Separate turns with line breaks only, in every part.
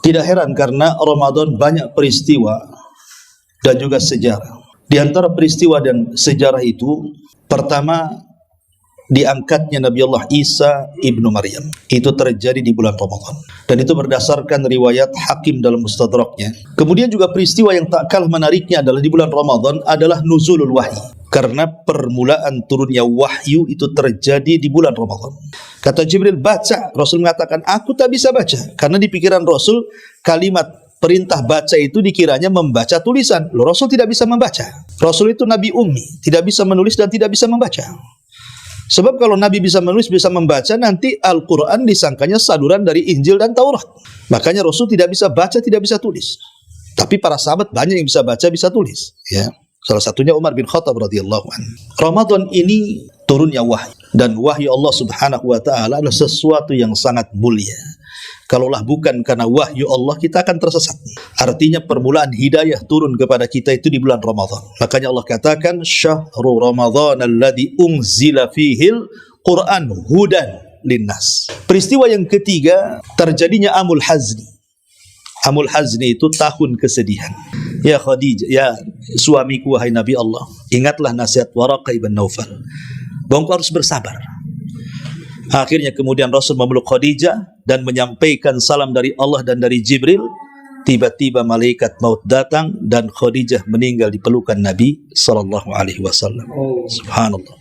Tidak heran karena Ramadan banyak peristiwa dan juga sejarah. Di antara peristiwa dan sejarah itu, pertama, diangkatnya Nabi Allah Isa ibnu Maryam. Itu terjadi di bulan Ramadan, dan itu berdasarkan riwayat Hakim dalam Mustadraknya. Kemudian juga peristiwa yang tak kalah menariknya adalah di bulan Ramadan adalah nuzulul wahyi, karena permulaan turunnya wahyu itu terjadi di bulan Ramadan. Kata Jibril, baca. Rasul mengatakan, aku tak bisa baca, karena di pikiran Rasul kalimat perintah baca itu dikiranya membaca tulisan. Loh, Rasul tidak bisa membaca. Rasul itu Nabi Ummi, tidak bisa menulis dan tidak bisa membaca. Sebab kalau Nabi bisa menulis, bisa membaca, nanti Al-Quran disangkanya saduran dari Injil dan Taurat. Makanya Rasul tidak bisa baca, tidak bisa tulis. Tapi para sahabat banyak yang bisa baca, bisa tulis. Ya, salah satunya Umar bin Khattab radhiyallahu anhu. Ramadan ini turunnya wahyu, dan wahyu Allah Subhanahu wa taala adalah sesuatu yang sangat mulia. Kalaulah bukan karena wahyu Allah, kita akan tersesat. Artinya permulaan hidayah turun kepada kita itu di bulan Ramadan. Makanya Allah katakan, Syahrul Ramadan alladzi unzila fihil Quran hudan linnas. Peristiwa yang ketiga, terjadinya Amul Hazni. Amul Hazni itu tahun kesedihan. Ya Khadijah, ya suamiku wahai Nabi Allah, ingatlah nasihat Waraqah ibn Naufal, bahwa engkau harus bersabar. Akhirnya kemudian Rasul memeluk Khadijah dan menyampaikan salam dari Allah dan dari Jibril. Tiba-tiba malaikat maut datang dan Khadijah meninggal di pelukan Nabi sallallahu alaihi wasallam. Subhanallah.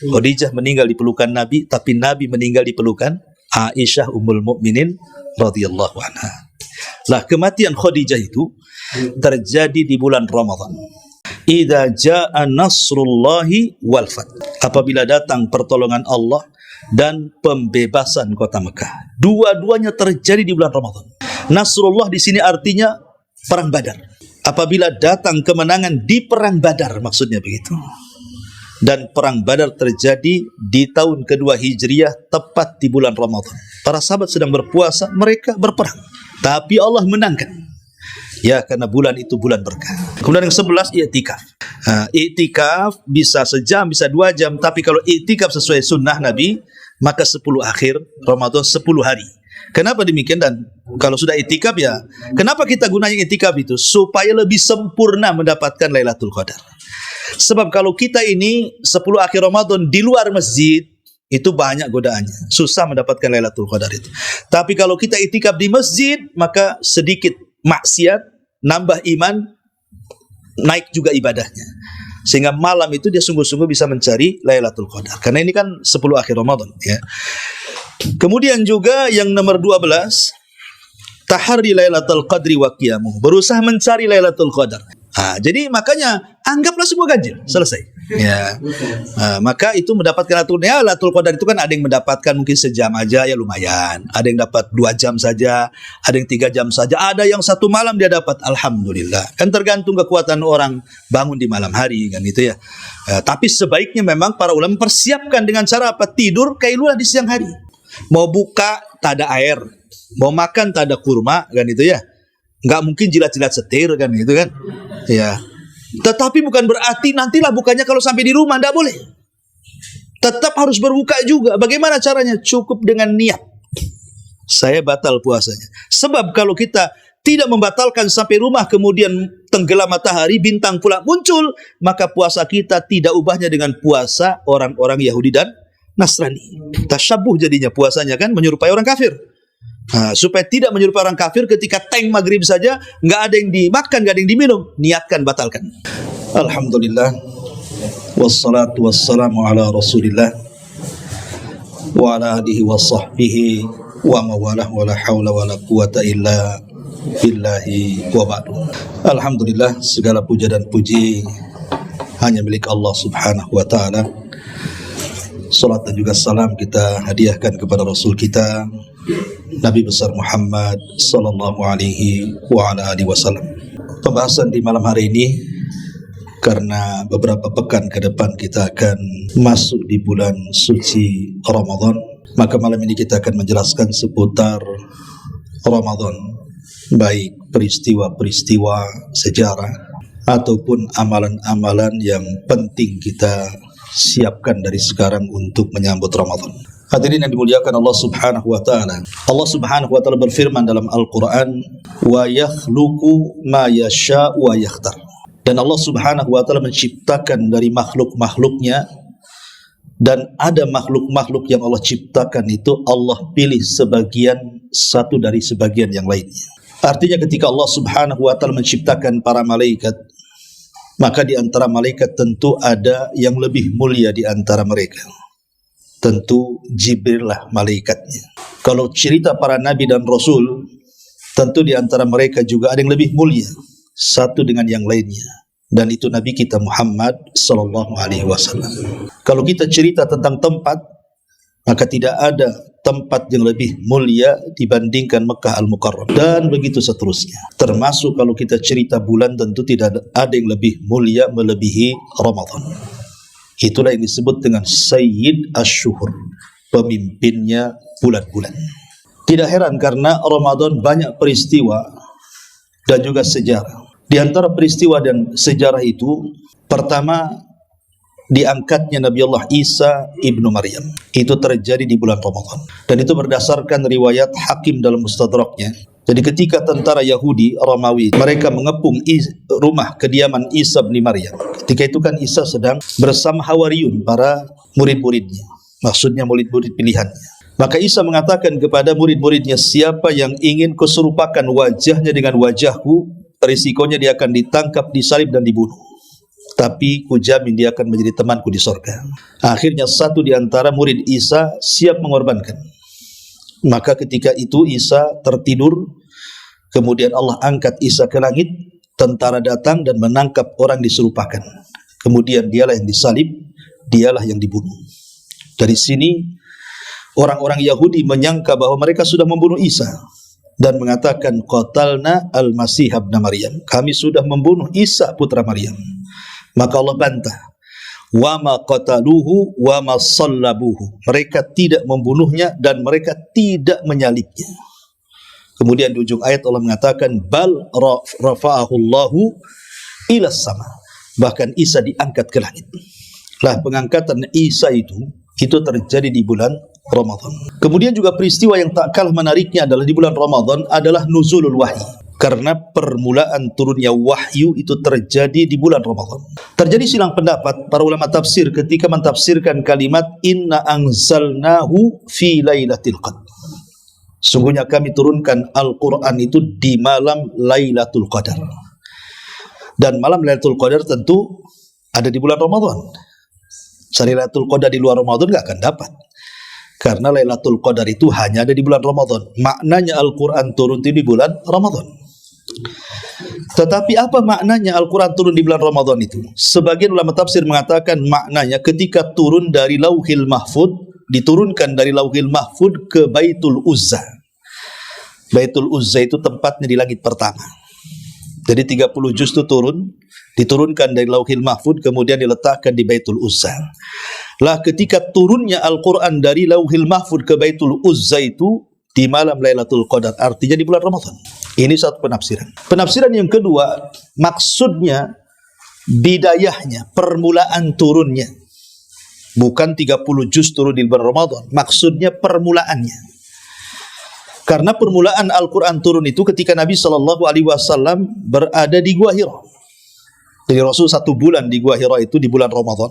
Khadijah meninggal di pelukan Nabi, tapi Nabi meninggal di pelukan Aisyah ummul mukminin radhiyallahu anha. Lah, kematian Khadijah itu terjadi di bulan Ramadan. Idza jaa nasrullahi wal fath. Apabila datang pertolongan Allah dan pembebasan kota Mekah. Dua-duanya terjadi di bulan Ramadan. Nasrullah di sini artinya perang Badar. Apabila datang kemenangan di perang Badar, maksudnya begitu. Dan perang Badar terjadi di tahun kedua Hijriah, tepat di bulan Ramadan. Para sahabat sedang berpuasa, mereka berperang. Tapi Allah menangkan. Ya, karena bulan itu bulan berkah. Kemudian yang 11, i'tikaf. I'tikaf bisa sejam, bisa 2 jam. Tapi kalau i'tikaf sesuai sunnah Nabi, maka 10 akhir Ramadan 10 hari. Kenapa demikian? Dan kalau sudah i'tikaf, ya kenapa kita gunanya i'tikaf itu? Supaya lebih sempurna mendapatkan Lailatul Qadar. Sebab kalau kita ini 10 akhir Ramadan di luar masjid, itu banyak godaannya. Susah mendapatkan Lailatul Qadar itu. Tapi kalau kita i'tikaf di masjid, maka sedikit maksiat, nambah iman, naik juga ibadahnya. Sehingga malam itu dia sungguh-sungguh bisa mencari Lailatul Qadar. Karena ini kan 10 akhir Ramadan, ya. Kemudian juga yang nomor 12, tahari Lailatul Qadri wa qiyamuh. Berusaha mencari Lailatul Qadar. Jadi makanya anggaplah semua ganjil, selesai. Ya. Maka itu mendapatkan Lailatul Qadar itu kan ada yang mendapatkan mungkin sejam aja, ya lumayan. Ada yang dapat 2 jam saja, ada yang 3 jam saja, ada yang 1 malam dia dapat, alhamdulillah. Kan tergantung kekuatan orang bangun di malam hari kan itu ya. Tapi sebaiknya memang para ulama mempersiapkan dengan cara apa? Tidur kailulah di siang hari. Mau buka tak ada air, mau makan tak ada kurma kan itu ya. Nggak mungkin jilat-jilat setir kan gitu kan. Ya. Tetapi bukan berarti nantilah bukanya kalau sampai di rumah, tidak boleh. Tetap harus berbuka juga. Bagaimana caranya? Cukup dengan niat. Saya batal puasanya. Sebab kalau kita tidak membatalkan sampai rumah, kemudian tenggelam matahari, bintang pula muncul, maka puasa kita tidak ubahnya dengan puasa orang-orang Yahudi dan Nasrani. Tasyabuh jadinya puasanya kan, menyerupai orang kafir. Supaya tidak menyerupai orang kafir, ketika teng maghrib saja nggak ada yang dimakan, nggak ada yang diminum, niatkan, batalkan. Alhamdulillah, wassalatu wassalamu ala Rasulillah wa ala alihi wa sahbihi wa mawalah wa la hawla wa la quwata illa billahi wa ba'du. Alhamdulillah, segala puja dan puji hanya milik Allah Subhanahu wa ta'ala. Salat dan juga salam kita hadiahkan kepada Rasul kita Nabi besar Muhammad sallallahu alaihi wa ala alihi wasallam. Pembahasan di malam hari ini, karena beberapa pekan ke depan kita akan masuk di bulan suci Ramadan, maka malam ini kita akan menjelaskan seputar Ramadan, baik peristiwa-peristiwa sejarah ataupun amalan-amalan yang penting kita siapkan dari sekarang untuk menyambut Ramadan. Hadirin yang dimuliakan Allah Subhanahu wa taala. Allah Subhanahu wa taala berfirman dalam Al-Qur'an, "Wa yakhluqu ma yasha' wa yakhtar." Dan Allah Subhanahu wa taala menciptakan dari makhluk-makhluknya, dan ada makhluk-makhluk yang Allah ciptakan itu Allah pilih sebagian satu dari sebagian yang lainnya. Artinya ketika Allah Subhanahu wa taala menciptakan para malaikat, maka di antara malaikat tentu ada yang lebih mulia di antara mereka. Tentu Jibril lah malaikatnya. Kalau cerita para nabi dan rasul, tentu di antara mereka juga ada yang lebih mulia satu dengan yang lainnya, dan itu Nabi kita Muhammad sallallahu alaihi wasallam. Kalau kita cerita tentang tempat, maka tidak ada tempat yang lebih mulia dibandingkan Mekah Al-Mukarram, dan begitu seterusnya. Termasuk kalau kita cerita bulan, tentu tidak ada yang lebih mulia melebihi Ramadan. Itulah yang disebut dengan Sayyid Ash-Shuhur, pemimpinnya bulan-bulan. Tidak heran karena Ramadan banyak peristiwa dan juga sejarah. Di antara peristiwa dan sejarah itu, pertama, diangkatnya Nabi Allah Isa ibnu Maryam. Itu terjadi di bulan Ramadan, dan itu berdasarkan riwayat Hakim dalam Mustadraknya. Jadi ketika tentara Yahudi Romawi mereka mengepung rumah kediaman Isa bin Maryam, ketika itu kan Isa sedang bersama Hawariyun, para murid-muridnya, maksudnya murid-murid pilihannya. Maka Isa mengatakan kepada murid-muridnya, siapa yang ingin kuserupakan wajahnya dengan wajahku, risikonya dia akan ditangkap, disalib dan dibunuh, tapi kujamin dia akan menjadi temanku di sorga. Akhirnya satu di antara murid Isa siap mengorbankan. Maka ketika itu Isa tertidur, kemudian Allah angkat Isa ke langit, tentara datang dan menangkap orang diserupakan. Kemudian dialah yang disalib, dialah yang dibunuh. Dari sini orang-orang Yahudi menyangka bahwa mereka sudah membunuh Isa dan mengatakan, qatalna al-Masih ibn Maryam, kami sudah membunuh Isa putra Maryam. Maka Allah bantah, wa ma qataluhu wa ma sallabuhu, mereka tidak membunuhnya dan mereka tidak menyalibnya. Kemudian di ujung ayat Allah mengatakan, bal rafa'ahu Allahu ila sama, bahkan Isa diangkat ke langit. Lah, pengangkatan Isa itu terjadi di bulan Ramadan. Kemudian juga peristiwa yang tak kalah menariknya adalah di bulan Ramadan adalah nuzulul wahyi, karena permulaan turunnya wahyu itu terjadi di bulan Ramadan. Terjadi silang pendapat para ulama tafsir ketika mentafsirkan kalimat inna anzalnahu fi lailatul qadar. Sungguhnya kami turunkan Al-Quran itu di malam Lailatul Qadar. Dan malam Lailatul Qadar tentu ada di bulan Ramadan. Cari Lailatul Qadar di luar Ramadan nggak akan dapat, karena Lailatul Qadar itu hanya ada di bulan Ramadan. Maknanya Al-Quran turun di bulan Ramadan. Tetapi apa maknanya Al-Quran turun di bulan Ramadan itu? Sebagian ulama tafsir mengatakan maknanya ketika turun dari Lauhil Mahfud, diturunkan dari Lauhil Mahfud ke Baitul Uzza. Baitul Uzza itu tempatnya di langit pertama. Jadi 30 juz itu diturunkan dari Lauhil Mahfud, kemudian diletakkan di Baitul Uzza. Lah, ketika turunnya Al-Quran dari Lauhil Mahfud ke Baitul Uzza itu di malam Lailatul Qadar, artinya di bulan Ramadan. Ini satu penafsiran. Penafsiran yang kedua, maksudnya bidayahnya, permulaan turunnya. Bukan 30 juz turun di bulan Ramadan, maksudnya permulaannya. Karena permulaan Al-Quran turun itu ketika Nabi SAW berada di Gua Hira. Jadi Rasul 1 bulan di Gua Hira itu di bulan Ramadan.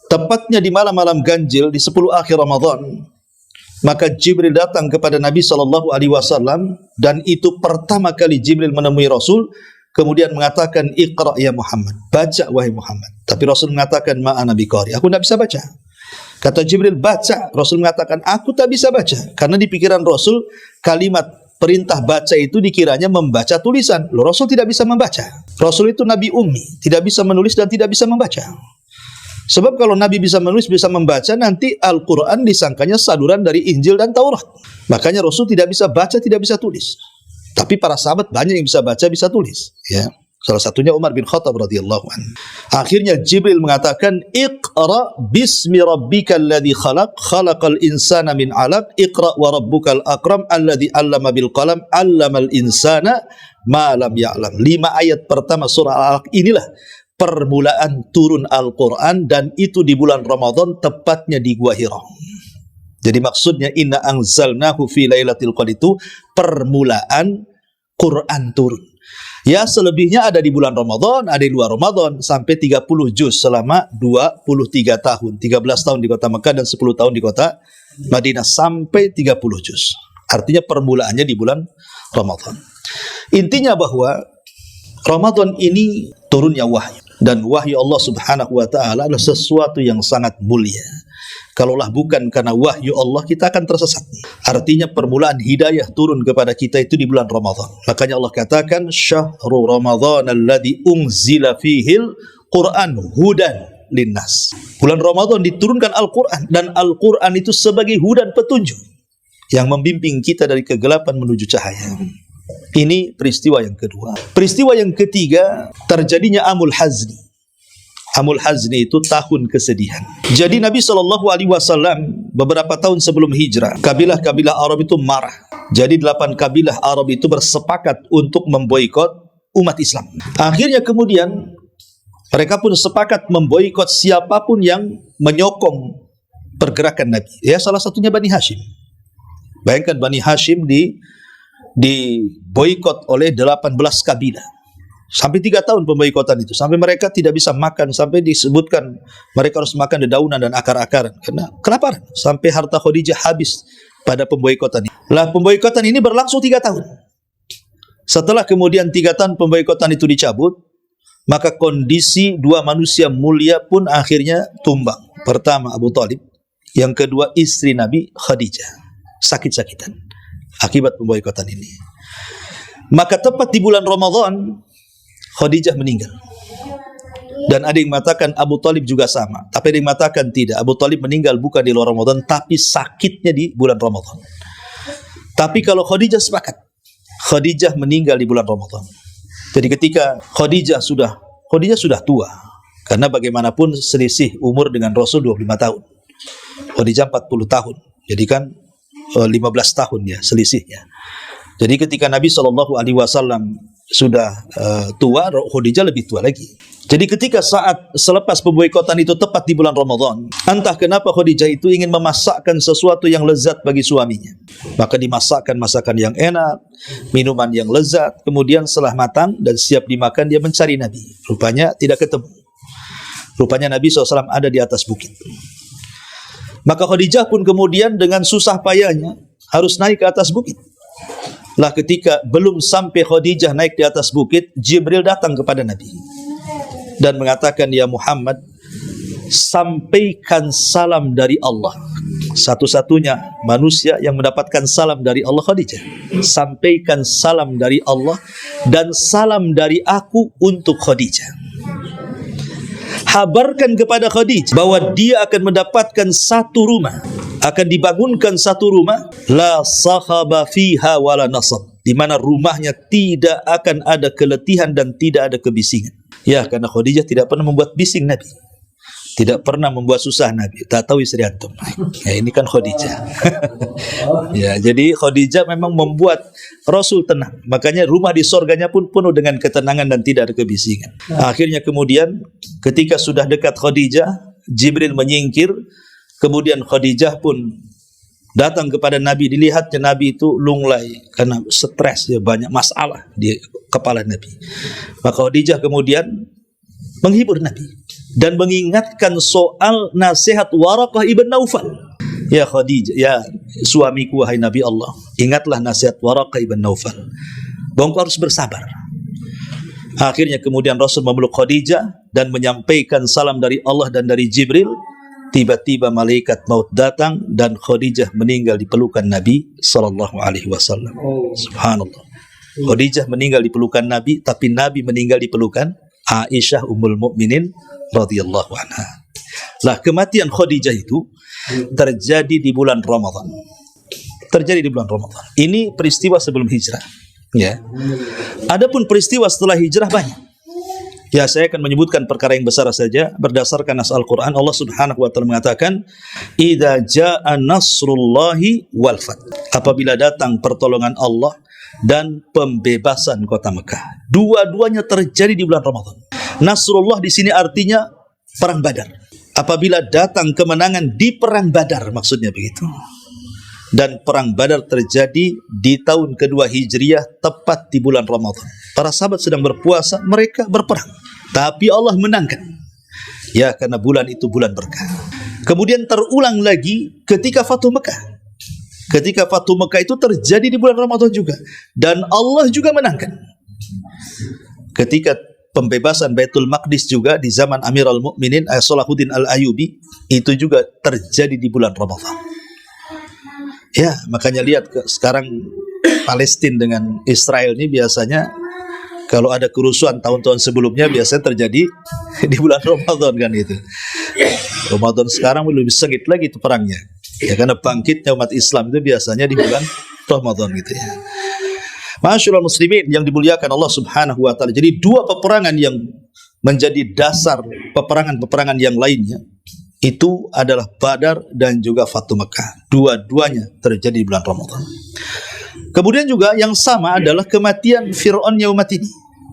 Tepatnya di malam-malam ganjil di 10 akhir Ramadan, maka Jibril datang kepada Nabi SAW, dan itu pertama kali Jibril menemui Rasul, kemudian mengatakan, Iqra ya Muhammad, baca wahai Muhammad. Tapi Rasul mengatakan, ma'ana biqari, aku tidak bisa baca. Kata Jibril, baca. Rasul mengatakan, aku tak bisa baca. Karena di pikiran Rasul, kalimat perintah baca itu dikiranya membaca tulisan. Loh, Rasul tidak bisa membaca. Rasul itu Nabi Ummi, tidak bisa menulis dan tidak bisa membaca. Sebab kalau Nabi bisa menulis, bisa membaca, nanti Al-Quran disangkanya saduran dari Injil dan Taurat. Makanya Rasul tidak bisa baca, tidak bisa tulis. Tapi para sahabat banyak yang bisa baca, bisa tulis. Ya, salah satunya Umar bin Khattab radhiyallahu anhu. Akhirnya Jibril mengatakan, Iqra bismi rabbikal ladzi khalaq, khalaqal insana min 'alaq, Iqra wa rabbukal akram alladzi 'allama bil qalam, 'allamal insana ma lam ya'lam. 5 ayat pertama surah Al-Alaq inilah permulaan turun Al-Quran, dan itu di bulan Ramadan, tepatnya di Gua Hira. Jadi maksudnya inna anzalnahu fi lailatul qadr itu permulaan Quran turun. Ya, selebihnya ada di bulan Ramadan, ada di luar Ramadan, sampai 30 juz selama 23 tahun. 13 tahun di kota Mekah dan 10 tahun di kota Madinah, sampai 30 juz. Artinya permulaannya di bulan Ramadan. Intinya bahwa Ramadan ini turunnya wahyu. Dan wahyu Allah subhanahu wa ta'ala adalah sesuatu yang sangat mulia. Kalaulah bukan karena wahyu Allah, kita akan tersesat. Artinya permulaan hidayah turun kepada kita itu di bulan Ramadan. Makanya Allah katakan, Syahrul Ramadan alladhi unzila fihil Quran hudan linnas. Bulan Ramadan diturunkan Al-Quran, dan Al-Quran itu sebagai hudan, petunjuk yang membimbing kita dari kegelapan menuju cahaya. Ini peristiwa yang kedua. Peristiwa yang ketiga, terjadinya Amul Hazni. Amul Hazni itu tahun kesedihan. Jadi Nabi SAW beberapa tahun sebelum hijrah, kabilah-kabilah Arab itu marah. Jadi 8 kabilah Arab itu bersepakat untuk memboikot umat Islam. Akhirnya kemudian mereka pun sepakat memboikot siapapun yang menyokong pergerakan Nabi. Ya, salah satunya Bani Hashim. Bayangkan Bani Hashim diboikot oleh 18 kabilah. Sampai 3 tahun pemboikotan itu, sampai mereka tidak bisa makan, sampai disebutkan mereka harus makan dedaunan dan akar-akaran karena kelaparan, sampai harta Khadijah habis pada pemboikotan ini. Lah, pemboikotan ini berlangsung 3 tahun. Setelah kemudian 3 tahun pemboikotan itu dicabut, maka kondisi 2 manusia mulia pun akhirnya tumbang. Pertama Abu Talib, yang kedua istri Nabi Khadijah, sakit-sakitan akibat pemboikotan ini. Maka tepat di bulan Ramadan Khadijah meninggal. Dan ada yang mengatakan Abu Talib juga sama, tapi ada yang mengatakan tidak, Abu Talib meninggal bukan di luar Ramadan, tapi sakitnya di bulan Ramadan. Tapi kalau Khadijah sepakat, Khadijah meninggal di bulan Ramadan. Jadi ketika Khadijah sudah tua, karena bagaimanapun selisih umur dengan Rasul 25 tahun. Khadijah 40 tahun. Jadi kan 15 tahun ya selisihnya. Jadi ketika Nabi SAW sudah tua, Khadijah lebih tua lagi. Jadi ketika selepas pemboikotan itu tepat di bulan Ramadan, entah kenapa Khadijah itu ingin memasakkan sesuatu yang lezat bagi suaminya. Maka dimasakkan masakan yang enak, minuman yang lezat. Kemudian setelah matang dan siap dimakan, dia mencari Nabi. Rupanya tidak ketemu. Rupanya Nabi SAW ada di atas bukit. Maka Khadijah pun kemudian dengan susah payahnya harus naik ke atas bukit. Lah, ketika belum sampai Khadijah naik di atas bukit, Jibril datang kepada Nabi dan mengatakan, ya Muhammad, sampaikan salam dari Allah. Satu-satunya manusia yang mendapatkan salam dari Allah Khadijah. Sampaikan salam dari Allah dan salam dari aku untuk Khadijah. Habarkan kepada Khadijah bahwa dia akan mendapatkan satu rumah, akan dibangunkan satu rumah, la sahaba fiha wala nasab, di mana rumahnya tidak akan ada keletihan dan tidak ada kebisingan. Ya, karena Khadijah tidak pernah membuat bising Nabi, tidak pernah membuat susah Nabi. Tak tahu istri antum. Ya, ini kan Khadijah. Ya, jadi Khadijah memang membuat Rasul tenang. Makanya rumah di surganya pun penuh dengan ketenangan dan tidak ada kebisingan. Akhirnya kemudian ketika sudah dekat Khadijah, Jibril menyingkir. Kemudian Khadijah pun datang kepada Nabi. Dilihatnya Nabi itu lunglai karena stres, ya, banyak masalah di kepala Nabi. Maka Khadijah kemudian menghibur Nabi dan mengingatkan soal nasihat Waraqah ibn Naufal. Ya Khadijah, ya suamiku wahai Nabi Allah, ingatlah nasihat Waraqah ibn Naufal, bahwa engkau harus bersabar. Akhirnya kemudian Rasul memeluk Khadijah dan menyampaikan salam dari Allah dan dari Jibril. Tiba-tiba malaikat maut datang dan Khadijah meninggal di pelukan Nabi SAW. Subhanallah. Khadijah meninggal di pelukan Nabi, tapi Nabi meninggal di pelukan Aisyah Ummul Mukminin radhiyallahu anha. Lah, kematian Khadijah itu terjadi di bulan Ramadan. Terjadi di bulan Ramadan. Ini peristiwa sebelum hijrah. Ya. Adapun peristiwa setelah hijrah banyak. Ya, saya akan menyebutkan perkara yang besar saja berdasarkan nas Al-Quran. Allah Subhanahu wa taala mengatakan, "Idza jaa nasrullahi wal fath." Apabila datang pertolongan Allah dan pembebasan kota Mekah. Dua-duanya terjadi di bulan Ramadan. Nasrullah di sini artinya perang Badar. apabila datang kemenangan di perang Badar, maksudnya begitu. Dan perang Badar terjadi di tahun kedua Hijriah, tepat di bulan Ramadan. Para sahabat sedang berpuasa, mereka berperang, tapi Allah menangkan. Ya, karena bulan itu bulan berkah. Kemudian terulang lagi ketika Fatuh Mekah. Ketika Fatuh Mekah itu terjadi di bulan Ramadan juga, dan Allah juga menangkan. Ketika pembebasan Baitul Maqdis juga di zaman Amirul Mukminin Salahuddin Al-Ayyubi, itu juga terjadi di bulan Ramadan. Ya, makanya lihat sekarang Palestina dengan Israel ini biasanya kalau ada kerusuhan tahun-tahun sebelumnya biasanya terjadi di bulan Ramadan kan itu. Ramadan sekarang lebih sengit lagi itu perangnya. Ya, karena bangkitnya umat Islam itu biasanya di bulan Ramadan gitu ya. Masyaallah muslimin yang dimuliakan Allah Subhanahu wa taala. Jadi dua peperangan yang menjadi dasar peperangan-peperangan yang lainnya itu adalah Badar dan juga Fatuh Mekah. Dua-duanya terjadi di bulan Ramadan. Kemudian juga yang sama adalah kematian Fir'aun yaumat ini.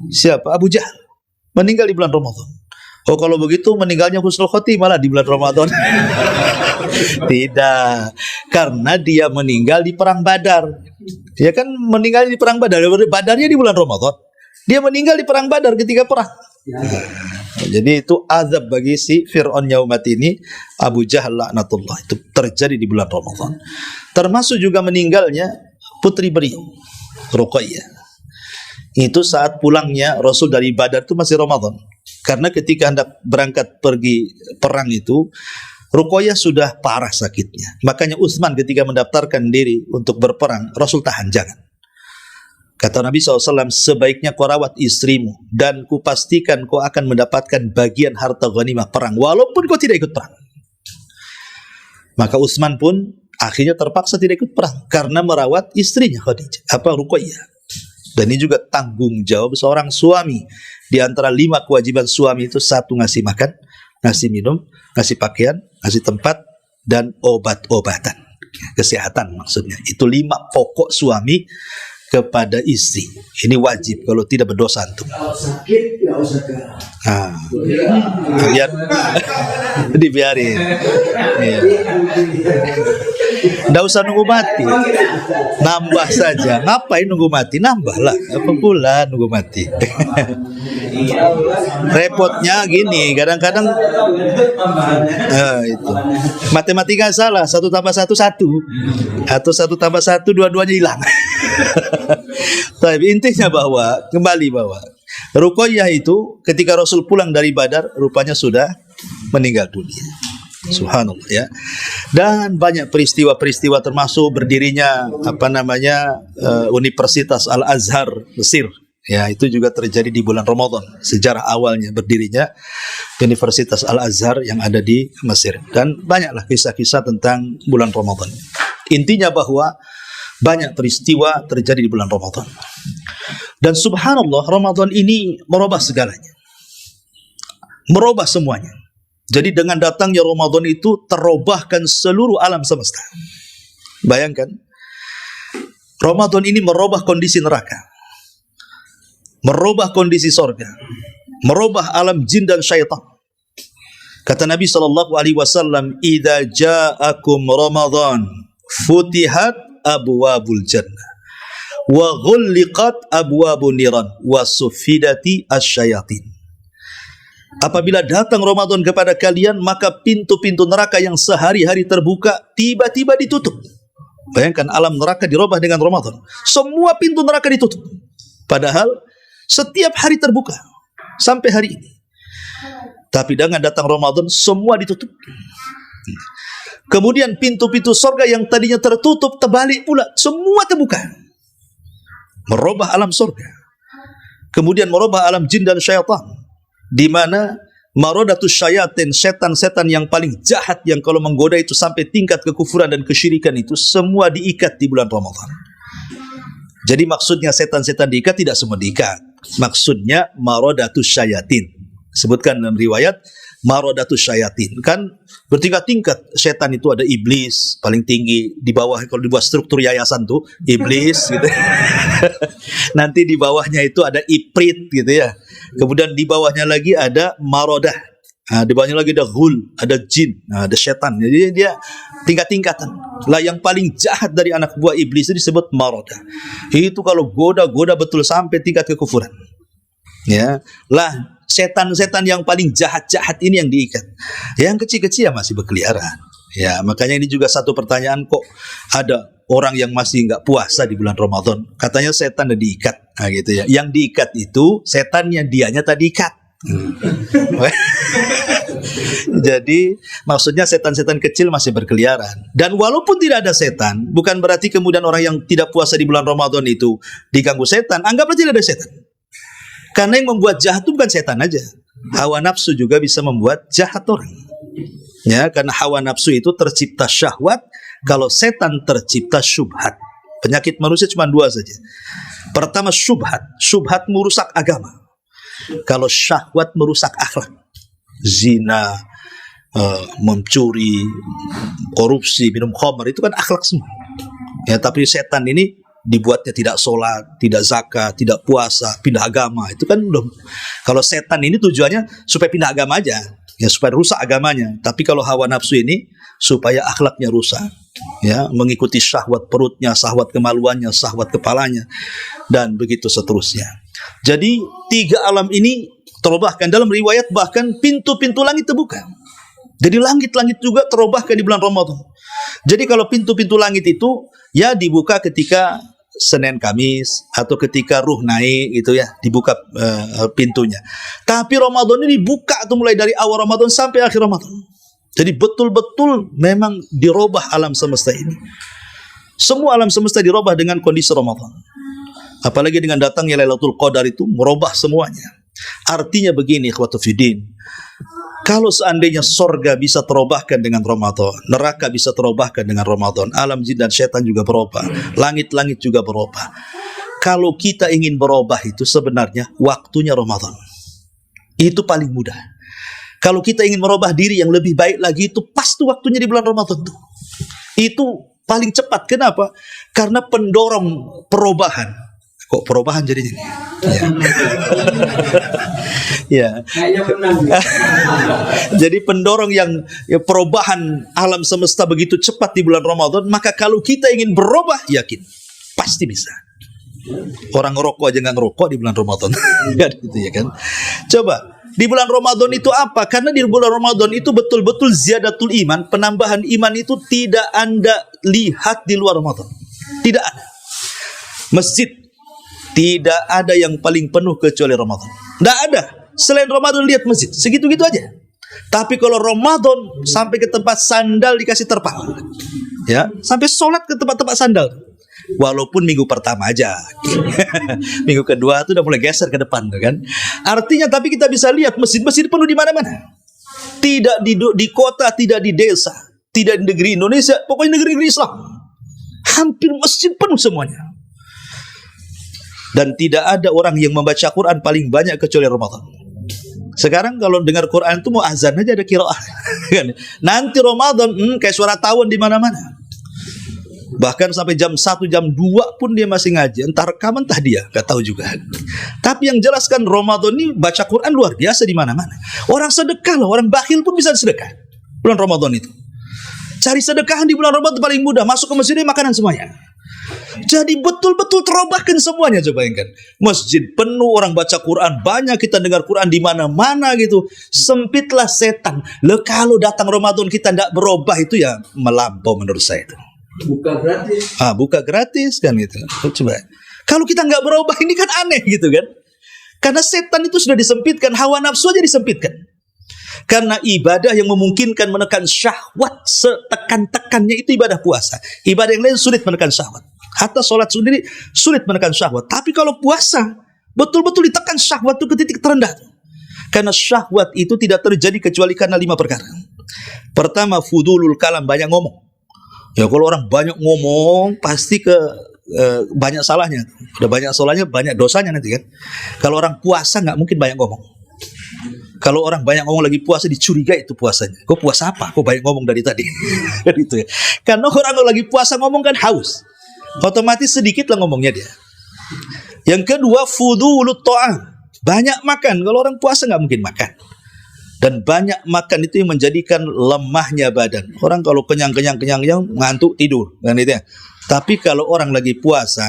Siapa? Abu Jahal. Meninggal di bulan Ramadan. Oh, kalau begitu meninggalnya husnul khotimah malah di bulan Ramadan. Tidak. Karena dia meninggal di perang Badar. Dia kan meninggal di perang Badar. Badarnya di bulan Ramadan. Dia meninggal di perang Badar ketika perang. Jadi itu azab bagi si Fir'aun yaumat ini, Abu Jahal laknatullah. Itu terjadi di bulan Ramadan. Termasuk juga meninggalnya putri beliau, Ruqayyah. Itu saat pulangnya Rasul dari Badar itu masih Ramadan. Karena ketika hendak berangkat pergi perang itu, Ruqayyah sudah parah sakitnya. Makanya Utsman ketika mendaftarkan diri untuk berperang, Rasul tahan, jangan. Kata Nabi SAW, sebaiknya kau rawat istrimu dan kupastikan kau akan mendapatkan bagian harta ghanimah perang walaupun kau tidak ikut perang. Maka Utsman pun akhirnya terpaksa tidak ikut perang karena merawat istrinya Ruqayyah. Dan ini juga tanggung jawab seorang suami. Di antara 5 kewajiban suami itu 1 ngasih makan, ngasih minum, ngasih pakaian, ngasih tempat, dan obat-obatan. Kesehatan maksudnya. Itu 5 pokok suami kepada istri. Ini wajib, kalau tidak berdosa antum.
Kalau sakit nggak usah ke.
Biar dibiarin. Iya. Nggak usah nunggu mati, nambah saja. Ngapain nunggu mati? Nambahlah. Apa pula nunggu mati? Repotnya gini, kadang-kadang itu matematika salah. 1 tambah 1 1, atau 1 tambah 1 dua-duanya hilang. Tapi intinya kembali bahwa Ruqayyah itu ketika Rasul pulang dari Badar rupanya sudah meninggal dunia. Subhanallah ya. Dan banyak peristiwa-peristiwa termasuk berdirinya Universitas Al-Azhar Mesir. Ya, itu juga terjadi di bulan Ramadan. Sejarah awalnya berdirinya Universitas Al-Azhar yang ada di Mesir. Dan banyaklah kisah-kisah tentang bulan Ramadan. Intinya bahwa banyak peristiwa terjadi di bulan Ramadan. Dan subhanallah, Ramadan ini merubah segalanya. Merubah semuanya. Jadi dengan datangnya Ramadan itu terubahkan seluruh alam semesta. Bayangkan, Ramadan ini merubah kondisi neraka, merubah kondisi sorga, merubah alam jin dan syaitan. Kata Nabi SAW, "Idza ja'akum Ramadan, futihat abwabul jannah, wa ghulliqat abwabun niran, wa sufidati asyayatin." Apabila datang Ramadan kepada kalian, maka pintu-pintu neraka yang sehari-hari terbuka tiba-tiba ditutup. Bayangkan, alam neraka dirubah dengan Ramadan. Semua pintu neraka ditutup. Padahal setiap hari terbuka sampai hari ini. Tapi dengan datang Ramadan semua ditutup. Kemudian pintu-pintu surga yang tadinya tertutup terbalik pula, semua terbuka. Merubah alam surga. Kemudian merubah alam jin dan syaitan, di mana maradatus syayatin, setan-setan yang paling jahat yang kalau menggoda itu sampai tingkat kekufuran dan kesyirikan itu semua diikat di bulan Ramadan. Jadi maksudnya setan-setan diikat tidak semua diikat. Maksudnya maradatus syayatin. Sebutkan dalam riwayat maradatus syayatin. Kan bertingkat-tingkat setan itu, ada iblis paling tinggi, di bawah kalau dibuat struktur yayasan tuh iblis gitu. Nanti di bawahnya itu ada ifrit gitu ya. Kemudian di bawahnya lagi ada marodah. Di bawahnya lagi ada ghul, ada jin, ada setan. Jadi dia tingkat-tingkatan. Lah yang paling jahat dari anak buah iblis itu disebut marada. Itu kalau goda betul sampai tingkat kekufuran. Ya, lah setan-setan yang paling jahat-jahat ini yang diikat. Yang kecil-kecil ya masih berkeliaran. Ya, makanya ini juga satu pertanyaan, kok ada orang yang masih nggak puasa di bulan Ramadan. Katanya setan udah diikat. Nah, gitu ya. Yang diikat itu setannya, dianya tadi ikat. Jadi maksudnya setan-setan kecil masih berkeliaran. Dan walaupun tidak ada setan, bukan berarti kemudian orang yang tidak puasa di bulan Ramadan itu diganggu setan. Anggaplah tidak ada setan. Karena yang membuat jahat itu bukan setan aja. Hawa nafsu juga bisa membuat jahat orang. Ya, karena hawa nafsu itu tercipta syahwat, kalau setan tercipta syubhat. Penyakit manusia cuma dua saja. Pertama syubhat. Syubhat merusak agama. Kalau syahwat merusak akhlak. Zina, mencuri, korupsi, minum khamr, itu kan akhlak semua. Ya, tapi setan ini dibuatnya tidak sholat, tidak zakat, tidak puasa, pindah agama. Itu kan belum. Kalau setan ini tujuannya supaya pindah agama aja, ya supaya rusak agamanya. Tapi kalau hawa nafsu ini supaya akhlaknya rusak, ya mengikuti syahwat perutnya, syahwat kemaluannya, syahwat kepalanya, dan begitu seterusnya. Jadi tiga alam ini terubahkan. Dalam riwayat bahkan pintu-pintu langit terbuka. Jadi langit-langit juga terubahkan di bulan Ramadan. Jadi kalau pintu-pintu langit itu ya dibuka ketika Senin Kamis atau ketika ruh naik itu ya dibuka pintunya. Tapi Ramadan ini dibuka tuh mulai dari awal Ramadan sampai akhir Ramadan. Jadi betul-betul memang dirubah alam semesta ini. Semua alam semesta dirubah dengan kondisi Ramadan. Apalagi dengan datangnya Lailatul Qadar itu merubah semuanya. Artinya begini, ikhwatu fiddin. Kalau seandainya sorga bisa terubahkan dengan Ramadan, neraka bisa terubahkan dengan Ramadan, alam jin dan setan juga berubah, langit-langit juga berubah. Kalau kita ingin berubah itu sebenarnya waktunya Ramadan. Itu paling mudah. Kalau kita ingin merubah diri yang lebih baik lagi, itu pasti waktunya di bulan Ramadan tuh. Itu paling cepat. Kenapa? Karena pendorong perubahan. Kok perubahan jadinya? Ya. Jadi pendorong yang perubahan alam semesta begitu cepat di bulan Ramadan, maka kalau kita ingin berubah, yakin pasti bisa. Orang ngerokok aja nggak ngerokok di bulan Ramadan, gitu ya kan? Coba di bulan Ramadan itu apa? Karena di bulan Ramadan itu betul-betul ziyadatul iman, penambahan iman itu tidak Anda lihat di luar Ramadan. Tidak ada. Masjid tidak ada yang paling penuh kecuali Ramadan. Tidak ada. Selain Ramadan lihat masjid, segitu-gitu aja. Tapi kalau Ramadan sampai ke tempat sandal dikasih terpal. Ya, sampai sholat ke tempat-tempat sandal. Walaupun minggu pertama aja. Minggu kedua itu udah mulai geser ke depan kan. Artinya tapi kita bisa lihat masjid-masjid penuh di mana-mana. Tidak di kota, tidak di desa, tidak di negeri Indonesia, pokoknya negeri-negeri Islam. Hampir masjid penuh semuanya. Dan tidak ada orang yang membaca Quran paling banyak kecuali Ramadan. Sekarang kalau dengar Quran itu mau azan aja ada qiraah. Nanti Ramadan kayak suara tawon di mana-mana. Bahkan sampai jam 1, jam 2 pun dia masih ngaji. Entah rekaman entah dia, gak tahu juga. Tapi yang jelaskan Ramadan ini baca Quran luar biasa di mana-mana. Orang sedekah loh, orang bakhil pun bisa sedekah bulan Ramadan itu. Cari sedekahan di bulan Ramadan paling mudah. Masuk ke masjid makanan semuanya. Jadi betul-betul terobahkan semuanya. Coba bayangkan, masjid penuh, orang baca Quran banyak, kita dengar Quran di mana-mana gitu. Sempitlah setan. Loh, kalau datang Ramadan kita tidak berubah itu ya melampau menurut saya itu.
Buka gratis.
Buka gratis kan gitu. Coba. Kalau kita nggak berubah ini kan aneh gitu kan. Karena setan itu sudah disempitkan, hawa nafsu aja disempitkan. Karena ibadah yang memungkinkan menekan syahwat setekan-tekannya itu ibadah puasa. Ibadah yang lain sulit menekan syahwat. Hatta sholat sendiri sulit menekan syahwat. Tapi kalau puasa, betul-betul ditekan syahwat itu ke titik terendah. Karena syahwat itu tidak terjadi kecuali karena 5 perkara. Pertama, fudulul kalam, banyak ngomong. Ya kalau orang banyak ngomong, pasti banyak salahnya. Udah banyak salahnya, banyak dosanya nanti kan. Kalau orang puasa nggak mungkin banyak ngomong. Kalau orang banyak ngomong lagi puasa, dicurigai itu puasanya. Kok puasa apa? Kok banyak ngomong dari tadi? Gitu ya. Karena orang lagi puasa ngomong kan haus. Otomatis sedikit lah ngomongnya dia. Yang kedua, fudulut ta'am, banyak makan. Kalau orang puasa nggak mungkin makan. Dan banyak makan itu yang menjadikan lemahnya badan. Orang kalau kenyang ngantuk tidur kan itu ya. Tapi kalau orang lagi puasa,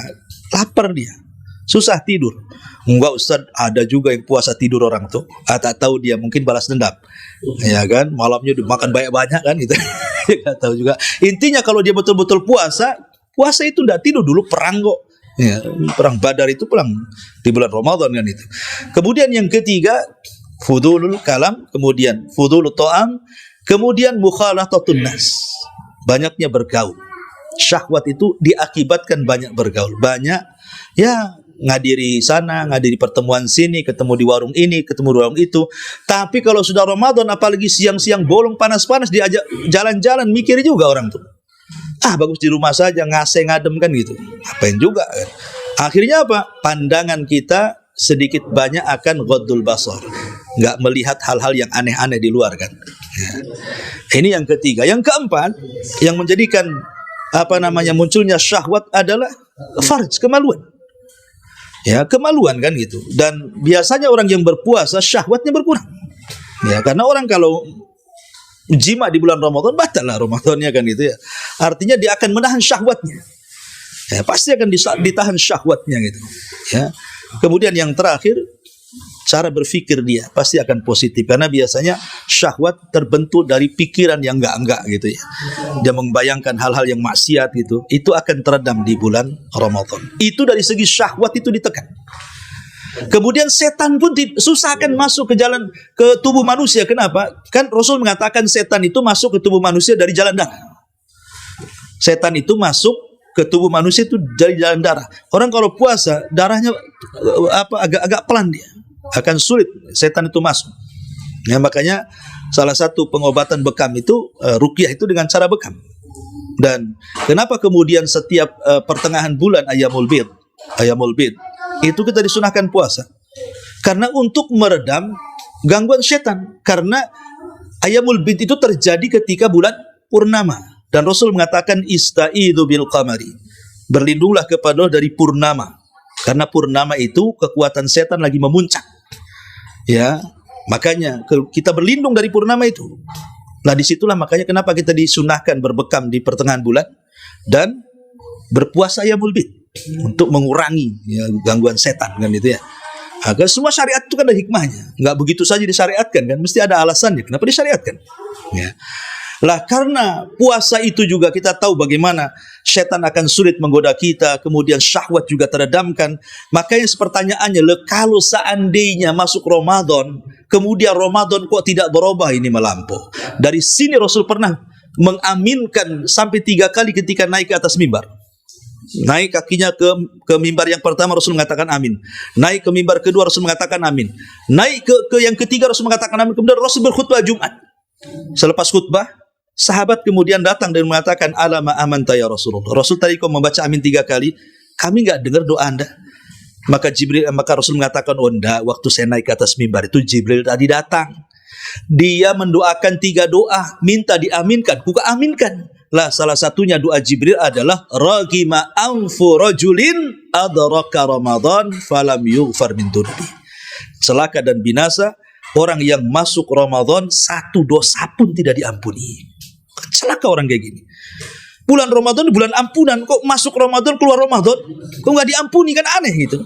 lapar dia, susah tidur. Enggak Ustaz, ada juga yang puasa tidur orang tuh. Tak tahu dia mungkin balas dendam. Ya kan, malamnya makan banyak-banyak kan gitu. Enggak tahu juga. Intinya kalau dia betul-betul puasa itu enggak tidur dulu, perang kok. Ya, perang Badar itu perang di bulan Ramadan kan itu. Kemudian yang ketiga, fudulul kalam, kemudian fudulul ta'am, kemudian mukhalathatun nas. Banyaknya bergaul. Syahwat itu diakibatkan banyak bergaul. Banyak ya ngadiri sana, ngadiri pertemuan sini, ketemu di warung ini, ketemu di warung itu. Tapi kalau sudah Ramadan, apalagi siang-siang bolong panas-panas, diajak jalan-jalan, mikir juga orang tuh. Bagus di rumah saja, ngadem kan gitu. Apain juga kan. Akhirnya apa? Pandangan kita sedikit banyak akan ghaddul basar. Nggak melihat hal-hal yang aneh-aneh di luar kan. Ya. Ini yang ketiga. Yang keempat, yang menjadikan munculnya syahwat adalah farj, kemaluan. Ya, kemaluan kan gitu. Dan biasanya orang yang berpuasa syahwatnya berkurang. Ya, karena orang kalau jima di bulan Ramadan, batal lah Ramadannya kan gitu ya. Artinya dia akan menahan syahwatnya. Ya, pasti akan ditahan syahwatnya gitu. Ya. Kemudian yang terakhir, cara berpikir dia pasti akan positif, karena biasanya syahwat terbentuk dari pikiran yang enggak gitu ya. Dia membayangkan hal-hal yang maksiat gitu. Itu akan teredam di bulan Ramadan. Itu dari segi syahwat itu ditekan. Kemudian setan pun susah akan masuk ke tubuh manusia. Kenapa? Kan Rasul mengatakan setan itu masuk ke tubuh manusia dari jalan darah. Setan itu masuk ke tubuh manusia itu dari jalan darah. Orang kalau puasa darahnya agak pelan dia. Akan sulit setan itu masuk. Ya, makanya salah satu pengobatan bekam itu ruqyah itu dengan cara bekam. Dan kenapa kemudian setiap pertengahan bulan Ayyamul Bid itu kita disunahkan puasa? Karena untuk meredam gangguan setan. Karena Ayyamul Bid itu terjadi ketika bulan purnama. Dan Rasul mengatakan istaidu bil qamari. Berlindunglah kepada Allah dari purnama. Karena purnama itu kekuatan setan lagi memuncak. Ya, makanya kita berlindung dari purnama itu. Nah, disitulah makanya kenapa kita disunahkan berbekam di pertengahan bulan dan berpuasa Ayyamul Bid untuk mengurangi ya, gangguan setan kan itu ya. Agar semua syariat itu kan ada hikmahnya. Nggak begitu saja disyariatkan kan, mesti ada alasannya kenapa disyariatkan. Ya. Lah karena puasa itu juga kita tahu bagaimana setan akan sulit menggoda kita, kemudian syahwat juga teredamkan. Makanya pertanyaannya, kalau seandainya masuk Ramadan, kemudian Ramadan kok tidak berubah, ini melampau. Dari sini Rasul pernah mengaminkan sampai 3 kali ketika naik ke atas mimbar. Naik kakinya ke mimbar yang pertama Rasul mengatakan amin. Naik ke mimbar kedua Rasul mengatakan amin. Naik ke yang ketiga Rasul mengatakan amin. Kemudian Rasul berkhutbah Jumat. Selepas khutbah, sahabat kemudian datang dan mengatakan, alama amanta ya Rasulullah. Rasul tadi kau membaca amin 3 kali, kami enggak dengar doa Anda. Maka Rasul mengatakan, oh enggak, waktu saya naik ke atas mimbar itu Jibril tadi datang. Dia mendoakan 3 doa, minta diaminkan, kuka aminkan. Lah salah satunya doa Jibril adalah ragima anfu rajulin adraka Ramadan falam yughfar min dunubi. Celaka dan binasa orang yang masuk Ramadan 1 dosa pun tidak diampuni. Celaka orang kayak gini. Bulan Ramadan bulan ampunan, kok masuk Ramadan keluar Ramadan kok nggak diampuni, kan aneh gitu.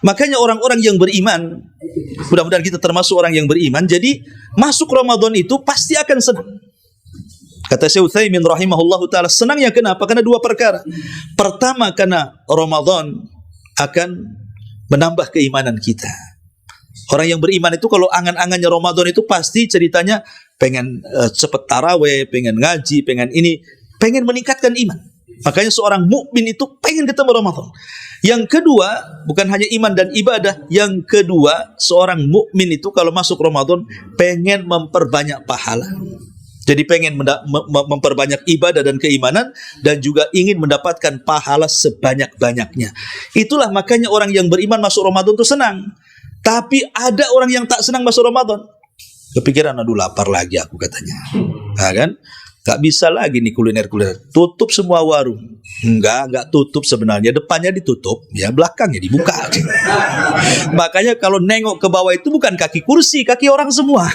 Makanya orang-orang yang beriman, mudah-mudahan kita termasuk orang yang beriman, jadi masuk Ramadan itu pasti akan senang. Kata Syekh Utsaimin rahimahullahu taala, senangnya kenapa? Karena 2 perkara. Pertama, karena Ramadan akan menambah keimanan kita. Orang yang beriman itu kalau angan-angannya Ramadan itu pasti ceritanya pengen cepet taraweh, pengen ngaji, pengen meningkatkan iman. Makanya seorang mukmin itu pengen ketemu Ramadan. Yang kedua, bukan hanya iman dan ibadah, yang kedua, seorang mukmin itu kalau masuk Ramadan pengen memperbanyak pahala. Jadi pengen memperbanyak ibadah dan keimanan, dan juga ingin mendapatkan pahala sebanyak-banyaknya. Itulah makanya orang yang beriman masuk Ramadan itu senang. Tapi ada orang yang tak senang masuk Ramadan. Kepikiran, aduh lapar lagi aku katanya. Nah, kan? Gak bisa lagi nih kuliner-kuliner. Tutup semua warung. Enggak tutup sebenarnya. Depannya ditutup, ya belakangnya dibuka. Makanya kalau nengok ke bawah itu bukan kaki kursi, kaki orang semua.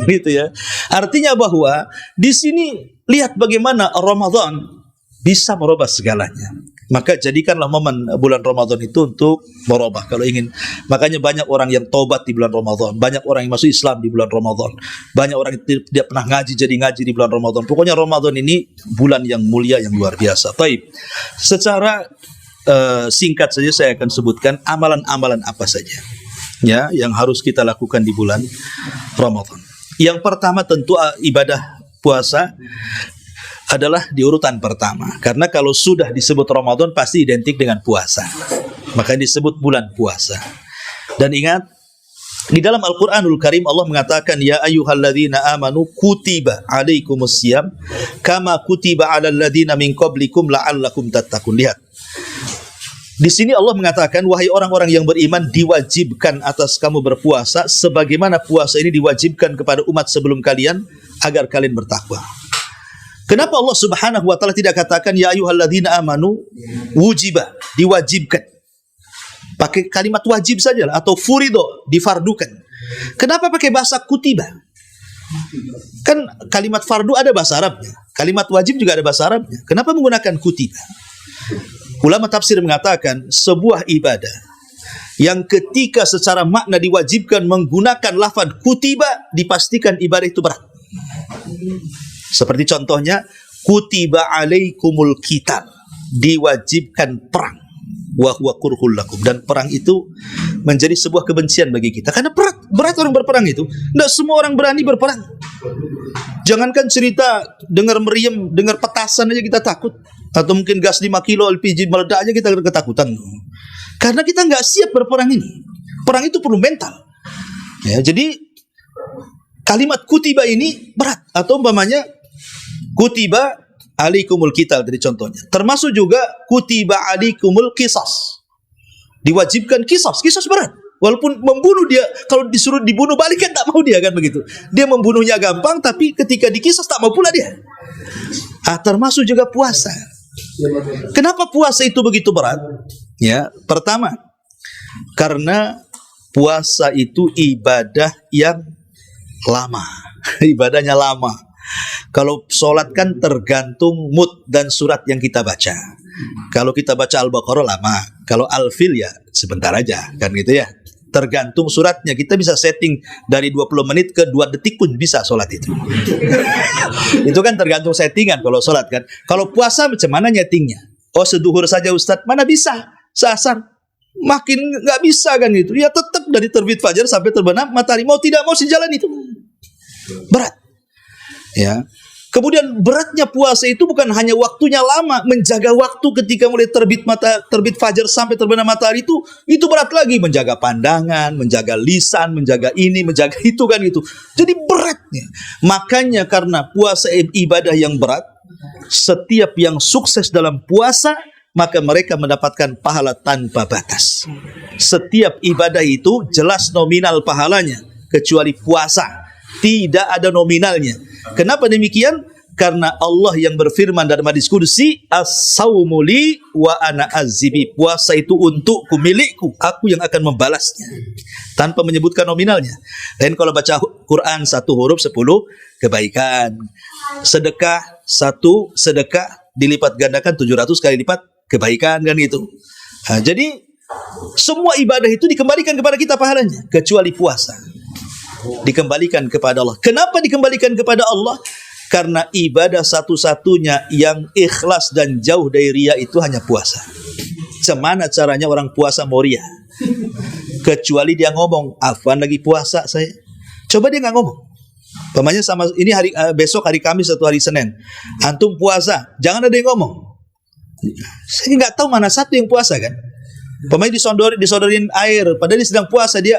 Gitu ya. Artinya bahwa di sini lihat bagaimana Ramadan bisa merubah segalanya. Maka jadikanlah momen bulan Ramadan itu untuk merubah. Kalau ingin, makanya banyak orang yang taubat di bulan Ramadan, banyak orang yang masuk Islam di bulan Ramadan, banyak orang yang tidak pernah ngaji jadi ngaji di bulan Ramadan. Pokoknya Ramadan ini bulan yang mulia, yang luar biasa. Baik, secara singkat saja saya akan sebutkan amalan-amalan apa saja ya yang harus kita lakukan di bulan Ramadan. Yang pertama tentu ibadah puasa adalah di urutan pertama. Karena kalau sudah disebut Ramadan pasti identik dengan puasa. Maka disebut bulan puasa. Dan ingat, di dalam Al-Quranul Karim Allah mengatakan, Ya ayyuhalladzina amanu kutiba alaikumusiyam kama kutiba alal ladzina min qablikum la'allakum tattaqun. Lihat. Di sini Allah mengatakan, wahai orang-orang yang beriman, diwajibkan atas kamu berpuasa sebagaimana puasa ini diwajibkan kepada umat sebelum kalian agar kalian bertakwa. Kenapa Allah Subhanahu wa taala tidak katakan ya ayyuhalladzina amanu wujiba, diwajibkan? Pakai kalimat wajib saja atau furido, difardukan. Kenapa pakai bahasa kutiba? Kan kalimat fardu ada bahasa Arabnya, kalimat wajib juga ada bahasa Arabnya. Kenapa menggunakan kutiba? Ulama tafsir mengatakan sebuah ibadah yang ketika secara makna diwajibkan menggunakan lafaz kutiba, dipastikan ibadah itu berat. Seperti contohnya kutiba alaikumul qital, diwajibkan perang, wa huwa kurhul lakum, dan perang itu menjadi sebuah kebencian bagi kita karena berat orang berperang itu. Tidak semua orang berani berperang. Jangankan cerita dengar meriam, dengar petasan aja kita takut, atau mungkin gas 5 kilo LPG meledak aja kita ketakutan. Karena kita nggak siap berperang ini. Perang itu perlu mental. Ya, jadi kalimat kutiba ini berat, atau umpamanya kutiba alaikumul qital dari contohnya. Termasuk juga kutiba alaikumul qisas. Diwajibkan qisas berat. Walaupun membunuh dia, kalau disuruh dibunuh balik kan tak mau dia, kan begitu. Dia membunuhnya gampang, tapi ketika dikisas tak mau pula dia. Termasuk juga puasa. Kenapa puasa itu begitu berat? Ya, pertama, karena puasa itu ibadah yang lama. Ibadahnya lama. Kalau sholat kan tergantung mood dan surat yang kita baca. Kalau kita baca Al-Baqarah lama, kalau Al-Fil ya sebentar aja, kan gitu ya. Tergantung suratnya, kita bisa setting dari 20 menit ke 2 detik pun bisa sholat itu. Itu kan tergantung settingan kalau sholat kan. Kalau puasa macam mana nyetingnya? Oh seduhur saja Ustadz, mana bisa? Seasar, makin nggak bisa kan gitu. Ya tetap dari terbit fajar sampai terbenam matahari, mau tidak mau sejalan itu. Berat. Ya. Kemudian beratnya puasa itu bukan hanya waktunya lama, menjaga waktu ketika mulai terbit fajar sampai terbenam matahari itu berat lagi, menjaga pandangan, menjaga lisan, menjaga ini, menjaga itu kan gitu. Jadi beratnya. Makanya karena puasa ibadah yang berat, setiap yang sukses dalam puasa maka mereka mendapatkan pahala tanpa batas. Setiap ibadah itu jelas nominal pahalanya, kecuali puasa tidak ada nominalnya. Kenapa demikian? Karena Allah yang berfirman dalam hadis qudsi, as-saumu li wa ana azzibi. Puasa itu untukku, milikku, aku yang akan membalasnya, tanpa menyebutkan nominalnya. Dan kalau baca Quran 1 huruf 10 kebaikan. Sedekah 1 sedekah dilipat gandakan 700 kali lipat kebaikan, kan itu. Jadi semua ibadah itu dikembalikan kepada kita pahalanya, kecuali puasa. Dikembalikan kepada Allah. Kenapa dikembalikan kepada Allah? Karena ibadah satu-satunya yang ikhlas dan jauh dari riya itu hanya puasa. Gimana caranya orang puasa mau riya? Kecuali dia ngomong, "Afwan lagi puasa saya." Coba dia nggak ngomong. Pemanya sama ini besok hari Kamis atau hari Senin. Antum puasa, jangan ada yang ngomong. Saya nggak tahu mana satu yang puasa kan? Pemain disodorin air, padahal dia sedang puasa, dia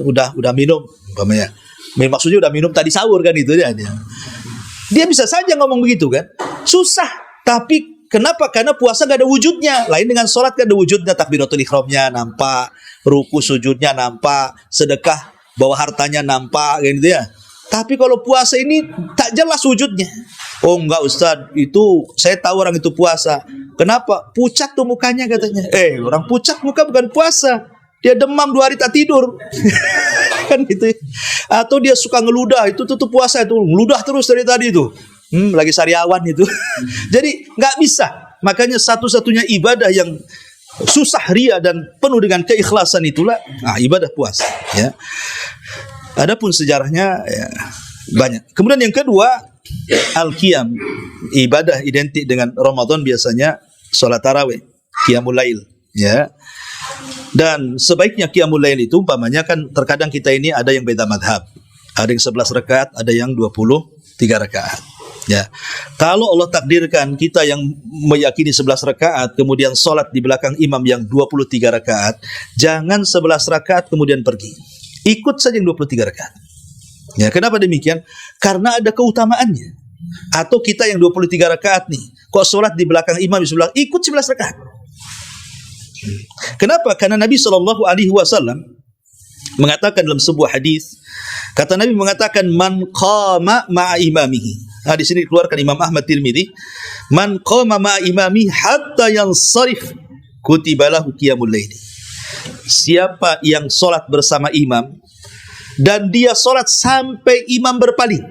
udah minum, pemainnya. Maksudnya udah minum tadi sahur kan itu dia. Dia bisa saja ngomong begitu kan? Susah. Tapi kenapa? Karena puasa gak ada wujudnya. Lain dengan sholat kan ada wujudnya, takbiratul ihramnya nampak, ruku sujudnya nampak, sedekah bawa hartanya nampak, gitu ya. Tapi kalau puasa ini tak jelas wujudnya. Oh enggak Ustaz, itu saya tahu orang itu puasa. Kenapa? Pucat tuh mukanya katanya. Orang pucat muka bukan puasa. Dia demam 2 hari tak tidur. Kan gitu ya. Atau dia suka ngeludah, itu tuh puasa itu. Ngeludah terus dari tadi itu. Lagi sariawan itu. Jadi nggak bisa. Makanya satu-satunya ibadah yang susah ria dan penuh dengan keikhlasan itulah ibadah puasa, ya. Adapun sejarahnya ya, banyak. Kemudian yang kedua, al-qiyam, ibadah identik dengan Ramadan biasanya salat tarawih, qiyamul lail, ya. Dan sebaiknya qiyamul lail itu umpamanya kan terkadang kita ini ada yang beda madhab. Ada yang 11 rakaat, ada yang 23 rakaat. Ya. Kalau Allah takdirkan kita yang meyakini 11 rakaat kemudian salat di belakang imam yang 23 rakaat, jangan 11 rakaat kemudian pergi. Ikut saja yang 23 rakaat. Ya, kenapa demikian? Karena ada keutamaannya. Atau kita yang 23 rakaat nih, kok salat di belakang imam di sebelah, ikut 11 rakaat. Kenapa? Karena Nabi SAW mengatakan dalam sebuah hadis, kata Nabi mengatakan man qama ma'a imamihi. Di sini dikeluarkan Imam Ahmad Tirmidzi, man qama ma'a imamihi hatta yansarif kutiba lahu qiyamul lail. Siapa yang solat bersama imam dan dia solat sampai imam berpaling,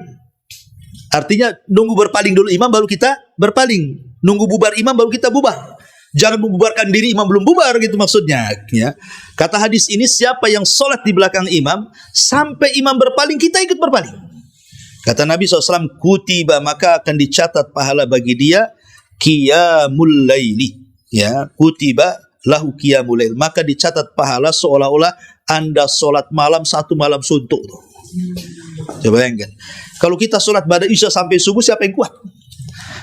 artinya nunggu berpaling dulu imam baru kita berpaling, nunggu bubar imam baru kita bubar. Jangan membubarkan diri imam belum bubar, gitu maksudnya, ya. Kata hadis ini, siapa yang solat di belakang imam sampai imam berpaling, kita ikut berpaling. Kata Nabi SAW, kutiba, maka akan dicatat pahala bagi dia qiyamul laili, ya, kutiba lahu qiyamul lail, maka dicatat pahala seolah-olah Anda solat malam 1 malam suntuk tuh. Coba bayangkan, kalau kita solat pada isya sampai subuh, siapa yang kuat?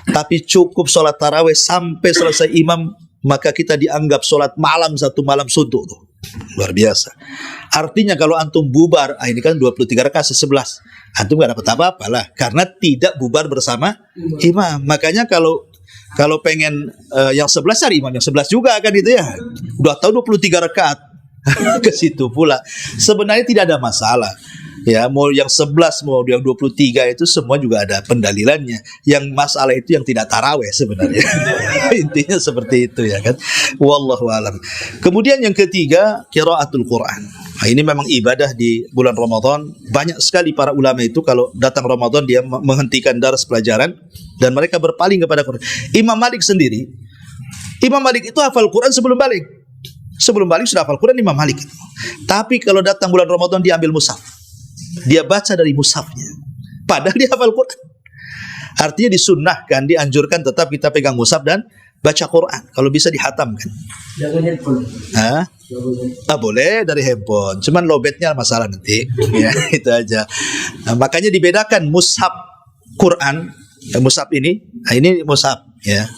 Tapi cukup solat tarawih sampai selesai imam, maka kita dianggap solat malam 1 malam suntuk tuh. Luar biasa. Artinya kalau antum bubar, ini kan 23 rakaat 11, antum gak dapat apa-apa lah, karena tidak bubar bersama imam. Makanya kalau pengen yang 11 cari imam yang 11 juga kan, gitu ya. Udah tahu 23 rakaat ke situ pula. Sebenarnya tidak ada masalah. Ya, mau yang 11 mau yang 23 itu semua juga ada pendalilannya. Yang masalah itu yang tidak taraweh sebenarnya. Intinya seperti itu, ya kan. Wallahu alam. Kemudian yang ketiga, qiraatul Quran. Nah, ini memang ibadah di bulan Ramadan. Banyak sekali para ulama itu kalau datang Ramadan dia menghentikan daras pelajaran dan mereka berpaling kepada Quran. Imam Malik sendiri, Imam Malik itu hafal Quran sebelum balik. Sebelum balik sudah hafal Quran Imam Malik. Tapi kalau datang bulan Ramadan dia ambil mushaf. Dia baca dari mushafnya. Padahal dia hafal Quran. Artinya disunnahkan, dianjurkan tetap kita pegang mushaf dan baca Quran. Kalau bisa dihatamkan.
Jangan handphone.
Boleh dari handphone. Cuman lobetnya masalah nanti. Ya, itu aja. Nah, makanya dibedakan mushaf Quran, mushaf ini. Nah, ini mushaf, ya.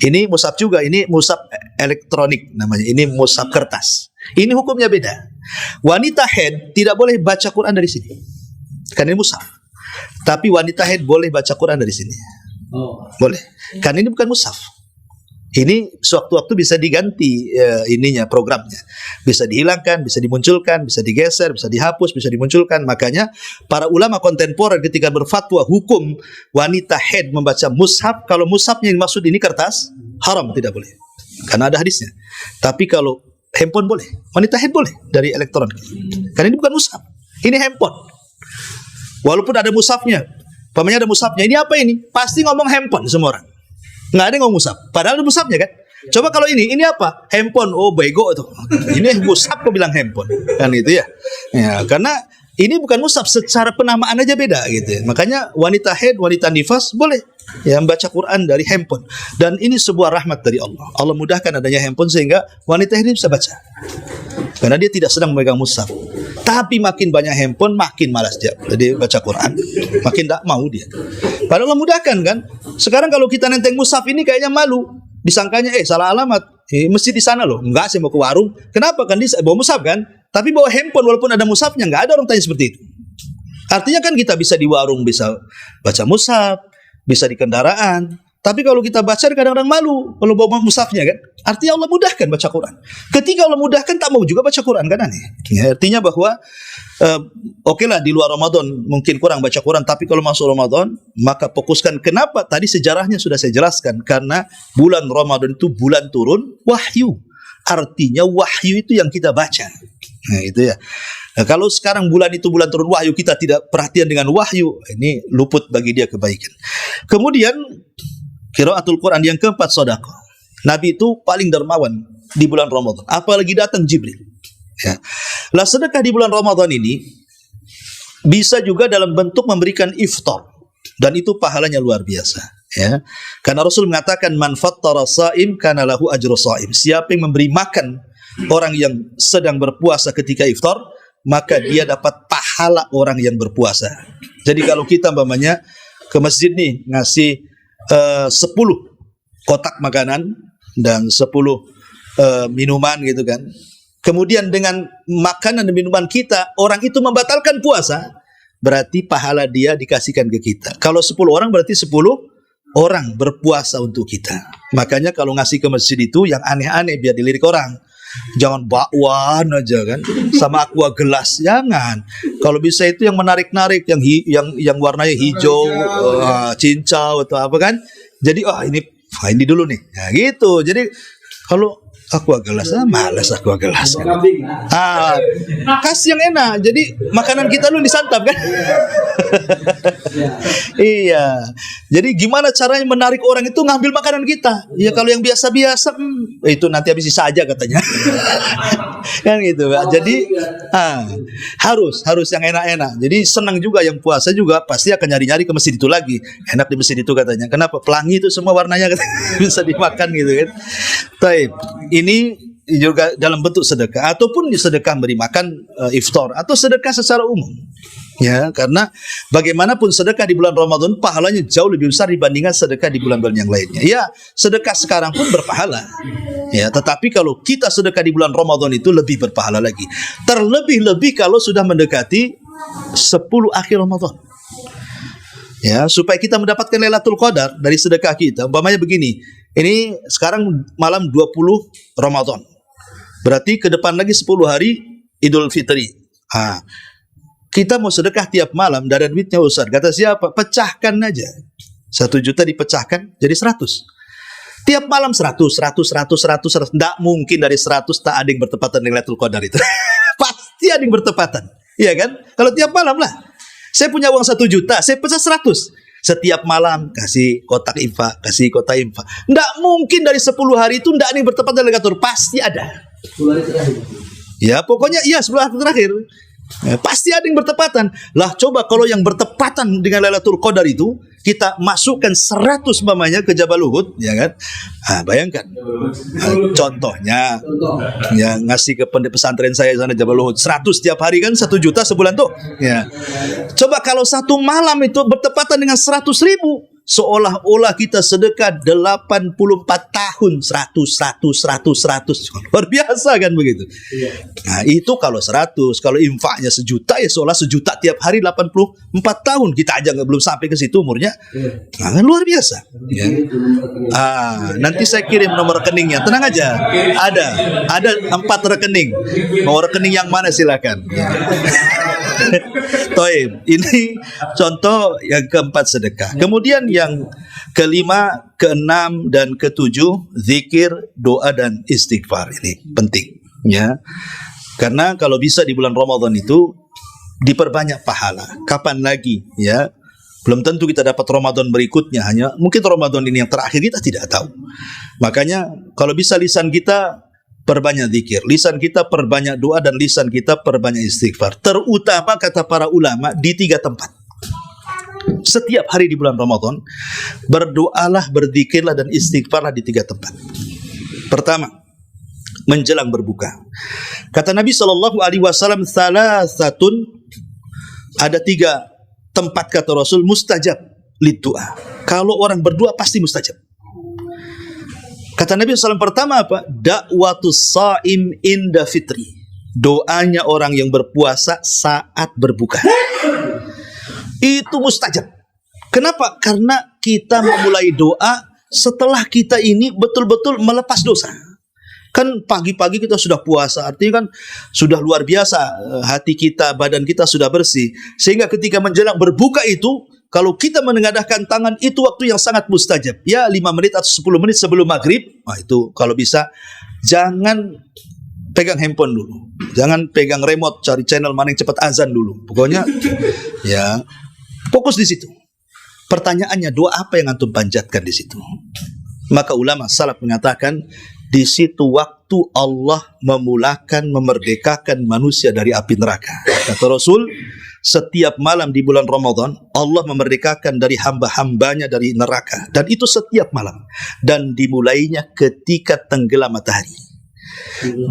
Ini mushaf juga. Ini mushaf elektronik namanya. Ini mushaf kertas. Ini hukumnya beda. Wanita haid tidak boleh baca Quran dari sini, karena ini mushaf. Tapi wanita haid boleh baca Quran dari sini. Boleh. Karena ini bukan mushaf. Ini sewaktu-waktu bisa diganti programnya. Bisa dihilangkan, bisa dimunculkan, bisa digeser, bisa dihapus, bisa dimunculkan. Makanya para ulama kontemporer ketika berfatwa hukum wanita haid membaca mushaf, kalau mushafnya yang dimaksud ini kertas, haram, tidak boleh. Karena ada hadisnya. Tapi kalau handphone boleh, wanita haid boleh dari elektronik. Karena ini bukan mushaf, ini handphone. Walaupun ada mushafnya, pamannya ada mushafnya. Ini apa ini? Pasti ngomong handphone semua orang. Nggak ada yang ngomong mushaf. Padahal ada mushafnya kan. Coba kalau ini apa? Handphone. Oh bego itu. Ini mushaf kok bilang handphone. Kan itu ya. Ya, karena ini bukan mushaf, secara penamaan aja beda gitu. Makanya wanita haid, wanita nifas boleh ya membaca Quran dari handphone. Dan ini sebuah rahmat dari Allah. Allah mudahkan adanya handphone sehingga wanita haid bisa baca. Karena dia tidak sedang memegang mushaf. Tapi makin banyak handphone, makin malas dia. Jadi baca Quran, makin tak mau dia. Padahal Allah mudahkan kan. Sekarang kalau kita nenteng mushaf ini kayaknya malu. Disangkanya salah alamat. Mesti di sana loh. Enggak, saya mau ke warung. Kenapa? Kan dia bawa mushaf kan. Tapi bawa handphone walaupun ada mushafnya, enggak ada orang tanya seperti itu. Artinya kan kita bisa di warung bisa baca mushaf, bisa di kendaraan, Tapi kalau kita baca kadang-kadang malu kalau bawa mushafnya kan. Artinya Allah mudahkan baca Quran. Ketika Allah mudahkan tak mau juga baca Quran kan aneh. Ya, artinya bahwa oke lah di luar Ramadan mungkin kurang baca Quran, tapi kalau masuk Ramadan maka fokuskan. Kenapa? Tadi sejarahnya sudah saya jelaskan. Karena bulan Ramadan itu bulan turun wahyu. Artinya wahyu itu yang kita baca. Nah itu ya. Nah, kalau sekarang bulan itu bulan turun wahyu, kita tidak perhatian dengan wahyu, ini luput bagi dia kebaikan. Kemudian qiraatul Quran yang keempat, sedekah. Nabi itu paling dermawan di bulan Ramadan, apalagi datang Jibril. Ya. Lah sedekah di bulan Ramadan ini bisa juga dalam bentuk memberikan iftar, dan itu pahalanya luar biasa. Ya. Karena Rasul mengatakan man fattara shaim kana lahu ajru shaim. Siapa yang memberi makan orang yang sedang berpuasa ketika iftar, maka dia dapat pahala orang yang berpuasa. Jadi kalau kita umpamanya ke masjid nih ngasih 10 kotak makanan dan 10 minuman gitu kan. Kemudian dengan makanan dan minuman kita orang itu membatalkan puasa, berarti pahala dia dikasihkan ke kita. Kalau 10 orang berarti 10 orang berpuasa untuk kita. Makanya kalau ngasih ke masjid itu yang aneh-aneh biar dilirik orang. Jangan bakwan aja kan, sama aqua gelas, jangan. Kalau bisa itu yang menarik-narik, yang warnanya hijau, cincau atau apa kan. Jadi ini dulu nih, ya gitu. Jadi kalau aqua gelas, malas aqua gelas. Kan? Kasih yang enak. Jadi makanan kita lu disantap kan. Iya. Jadi gimana caranya menarik orang itu ngambil makanan kita? Ya kalau yang biasa-biasa itu nanti habis sisa aja katanya. Kan gitu, Pak. Jadi harus yang enak-enak. Jadi senang juga yang puasa juga pasti akan nyari-nyari ke masjid itu lagi. Enak di masjid itu katanya. Kenapa? Pelangi itu semua warnanya katanya. Bisa dimakan gitu kan. Baik. Ini juga dalam bentuk sedekah ataupun sedekah beri makan iftar atau sedekah secara umum. Ya, karena bagaimanapun sedekah di bulan Ramadan pahalanya jauh lebih besar dibandingkan sedekah di bulan-bulan yang lainnya. Ya, sedekah sekarang pun berpahala. Ya, tetapi kalau kita sedekah di bulan Ramadan itu lebih berpahala lagi. Terlebih-lebih kalau sudah mendekati 10 akhir Ramadan. Ya, supaya kita mendapatkan Lailatul Qadar dari sedekah kita. Umpamanya begini, ini sekarang malam 20 Ramadan. Berarti ke depan lagi 10 hari Idul Fitri. Kita mau sedekah tiap malam, tidak ada duitnya Ustaz. Kata siapa? Pecahkan aja. 1 juta dipecahkan jadi 100. Tiap malam 100. Tidak mungkin dari 100 tak ada yang bertepatan dengan Lailatul Qadar itu. Pasti ada yang bertepatan. Iya kan? Kalau tiap malam lah. Saya punya uang 1 juta, saya pecah 100. Setiap malam kasih kotak infak, kasih kotak infak. Tidak mungkin dari 10 hari itu tidak ada yang bertepatan dengan Lailatul Qadar. Pasti ada.
10 hari terakhir.
Ya pokoknya iya 10 hari terakhir. Pasti ada yang bertepatan. Lah coba kalau yang bertepatan dengan Lailatul Qadar itu kita masukkan 100 mamanya ke Jabal Uhud, ya kan? Bayangkan. Contohnya ya ngasih ke pesantren saya sana Jabal Uhud 100 tiap hari kan 1 juta sebulan tuh. Ya. Coba kalau satu malam itu bertepatan dengan 100.000, seolah-olah kita sedekah 84 tahun 100. Luar biasa kan begitu. Nah itu kalau 100. Kalau infaknya 1 juta ya seolah 1 juta tiap hari 84 tahun. Kita aja belum sampai ke situ umurnya. Nah, luar biasa ya. Nanti saya kirim nomor rekeningnya. Tenang aja. Ada 4 rekening. Mau rekening yang mana silakan ya. Toib. Ini contoh yang keempat sedekah. Kemudian yang kelima, keenam, dan ketujuh zikir, doa, dan istighfar. Ini penting ya. Karena kalau bisa di bulan Ramadan itu diperbanyak pahala. Kapan lagi ya? Belum tentu kita dapat Ramadan berikutnya. Hanya mungkin Ramadan ini yang terakhir kita tidak tahu. Makanya kalau bisa lisan kita perbanyak zikir, lisan kita perbanyak doa, dan lisan kita perbanyak istighfar. Terutama kata para ulama di 3 tempat. Setiap hari di bulan Ramadan berdoalah, berzikirlah, dan istighfarlah di 3 tempat. Pertama, menjelang berbuka. Kata Nabi SAW, salasatun, ada 3 tempat kata Rasul mustajab liddu'a. Kalau orang berdoa pasti mustajab. Kata Nabi SAW pertama apa? Da'watus sha'im inda fitri. Doanya orang yang berpuasa saat berbuka. Itu mustajab. Kenapa? Karena kita memulai doa setelah kita ini betul-betul melepas dosa. Kan pagi-pagi kita sudah puasa, artinya kan sudah luar biasa, hati kita, badan kita sudah bersih. Sehingga ketika menjelang berbuka itu, kalau kita menengadahkan tangan, itu waktu yang sangat mustajab. Ya 5 menit atau 10 menit sebelum maghrib, itu kalau bisa jangan pegang handphone dulu. Jangan pegang remote, cari channel mana yang cepat azan dulu. Pokoknya ya fokus di situ. Pertanyaannya, doa apa yang antum panjatkan di situ? Maka ulama salaf mengatakan, di situ waktu Allah memulakan memerdekakan manusia dari api neraka. Kata Rasul, setiap malam di bulan Ramadan Allah memerdekakan dari hamba-hambanya dari neraka, dan itu setiap malam, dan dimulainya ketika tenggelam matahari.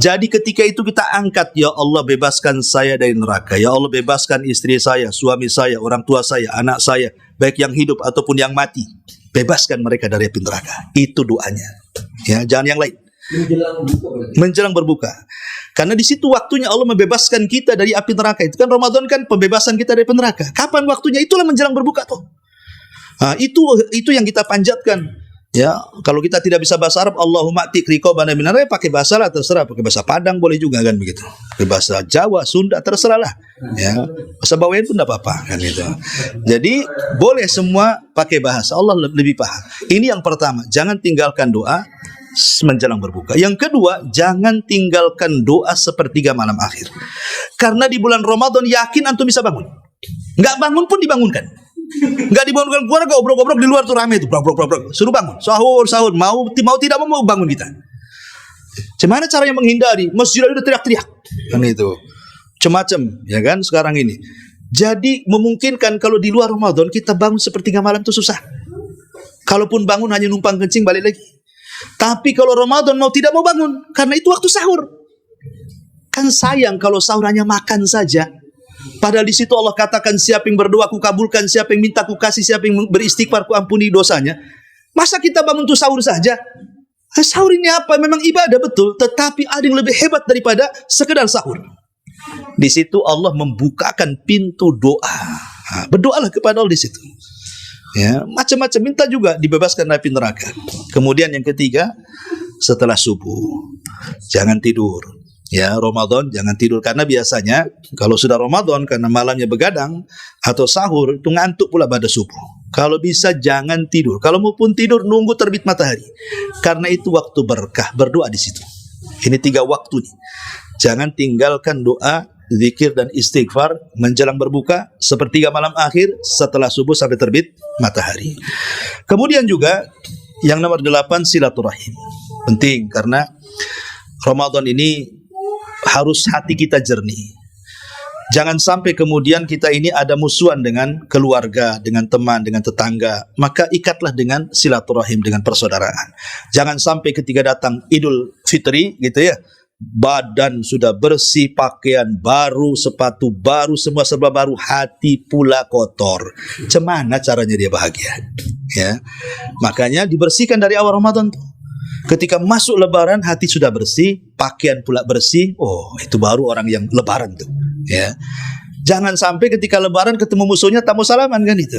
Jadi ketika itu kita angkat, ya Allah bebaskan saya dari neraka, ya Allah bebaskan istri saya, suami saya, orang tua saya, anak saya, baik yang hidup ataupun yang mati, bebaskan mereka dari api neraka. Itu doanya, ya, jangan yang lain. Menjelang berbuka. Karena di situ waktunya Allah membebaskan kita dari api neraka. Itu kan Ramadan kan pembebasan kita dari api neraka. Kapan waktunya? Itulah menjelang berbuka tuh. Nah, itu yang kita panjatkan. Ya, kalau kita tidak bisa bahasa Arab, Allahumma a'tiq riqabana minar nar, pakai bahasa lah terserah, pakai bahasa Padang boleh juga kan begitu. Pakai bahasa Jawa, Sunda terserah lah. Ya, bahasa Bawean pun enggak apa-apa kan gitu. Jadi boleh semua pakai bahasa, Allah lebih paham. Ini yang pertama, jangan tinggalkan doa menjelang berbuka. Yang kedua, jangan tinggalkan doa sepertiga malam akhir. Karena di bulan Ramadan yakin antum bisa bangun. Enggak bangun pun dibangunkan. Enggak dibangunkan keluarga, obrok-obrok di luar tuh rame tuh, brok. Suruh bangun, sahur, mau tidak mau bangun kita. Gimana caranya menghindari? Masjid udah teriak-teriak. Kan itu. Macam-macam, ya kan sekarang ini. Jadi memungkinkan kalau di luar Ramadan kita bangun sepertiga malam itu susah. Kalaupun bangun hanya numpang kencing balik lagi. Tapi kalau Ramadan mau tidak mau bangun, karena itu waktu sahur. Kan sayang kalau sahur hanya makan saja. Padahal di situ Allah katakan, siapa yang berdoa ku kabulkan, siapa yang minta ku kasih, siapa yang beristighfar ku ampuni dosanya. Masa kita bangun untuk sahur saja? Sahur ini apa? Memang ibadah betul, tetapi ada yang lebih hebat daripada sekedar sahur. Di situ Allah membukakan pintu doa. Berdoalah kepada Allah di situ. Ya, macam-macam, minta juga dibebaskan dari api neraka. Kemudian yang ketiga, setelah subuh jangan tidur. Ya, Ramadan jangan tidur, karena biasanya kalau sudah Ramadan karena malamnya begadang atau sahur itu ngantuk pula pada subuh. Kalau bisa jangan tidur. Kalau maupun tidur nunggu terbit matahari. Karena itu waktu berkah, berdoa di situ. Ini 3 waktu nih. Jangan tinggalkan doa, zikir dan istighfar menjelang berbuka, sepertiga malam akhir, setelah subuh sampai terbit matahari. Kemudian juga yang nomor 8, silaturahim. Penting karena Ramadan ini harus hati kita jernih. Jangan sampai kemudian kita ini ada musuhan dengan keluarga, dengan teman, dengan tetangga. Maka ikatlah dengan silaturahim, dengan persaudaraan. Jangan sampai ketika datang Idul Fitri gitu ya, badan sudah bersih, pakaian baru, sepatu baru, semua serba baru, hati pula kotor. Cemana caranya dia bahagia? Ya, makanya dibersihkan dari awal Ramadan. Ketika masuk Lebaran, hati sudah bersih, pakaian pula bersih. Oh, itu baru orang yang Lebaran tuh. Ya, jangan sampai ketika Lebaran ketemu musuhnya tak mau salaman kan itu.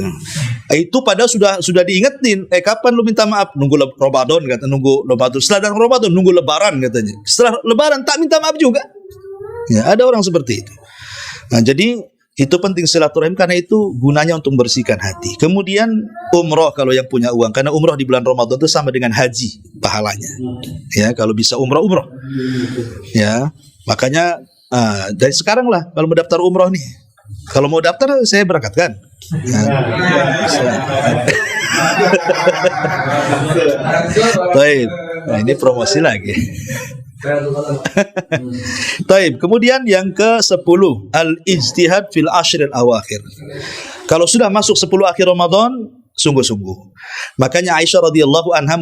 Itu padahal sudah diingetin. Kapan lu minta maaf? Nunggu Ramadan kata, nunggu Ramadan. Setelah Ramadan nunggu Lebaran katanya. Setelah Lebaran tak minta maaf juga. Ya, ada orang seperti itu. Nah, jadi itu penting silaturahim karena itu gunanya untuk membersihkan hati. Kemudian umroh kalau yang punya uang, karena umroh di bulan Ramadan itu sama dengan haji pahalanya. Ya, kalau bisa umroh. Ya, makanya dari sekarang lah kalau mau daftar umroh nih. Kalau mau daftar saya berangkatkan. Baik. Nah, ini promosi lagi. Taib. Kemudian yang ke-10, al-ijtihad fil ashril awakhir. Kalau sudah masuk 10 akhir Ramadan, sungguh-sungguh. Makanya Aisyah radhiyallahu anha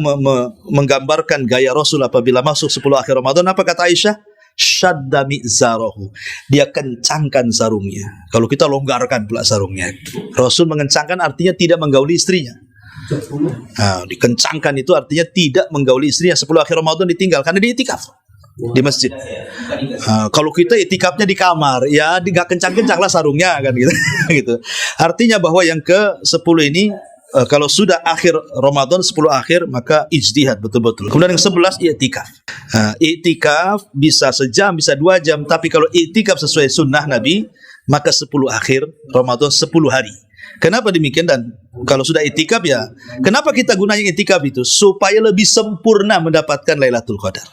menggambarkan gaya Rasul apabila masuk 10 akhir Ramadan. Apa kata Aisyah? Syadda mi'zarahu. Dia kencangkan sarungnya. Kalau kita longgarkan pula sarungnya. Rasul mengencangkan artinya tidak menggauli istrinya. Nah, dikencangkan itu artinya tidak menggauli istrinya. 10 akhir Ramadan ditinggal karena dia itikaf di masjid. Kalau kita itikafnya di kamar, ya nggak kencang-kencang lah sarungnya kan gitu. Gitu. Artinya bahwa yang ke-10 ini kalau sudah akhir Ramadan 10 akhir maka ijtihad betul-betul. Kemudian yang 11 i'tikaf. I'tikaf bisa sejam, bisa 2 jam, tapi kalau i'tikaf sesuai sunnah Nabi maka 10 akhir Ramadan 10 hari. Kenapa demikian? Dan kalau sudah i'tikaf ya, kenapa kita gunakan i'tikaf itu? Supaya lebih sempurna mendapatkan Lailatul Qadar.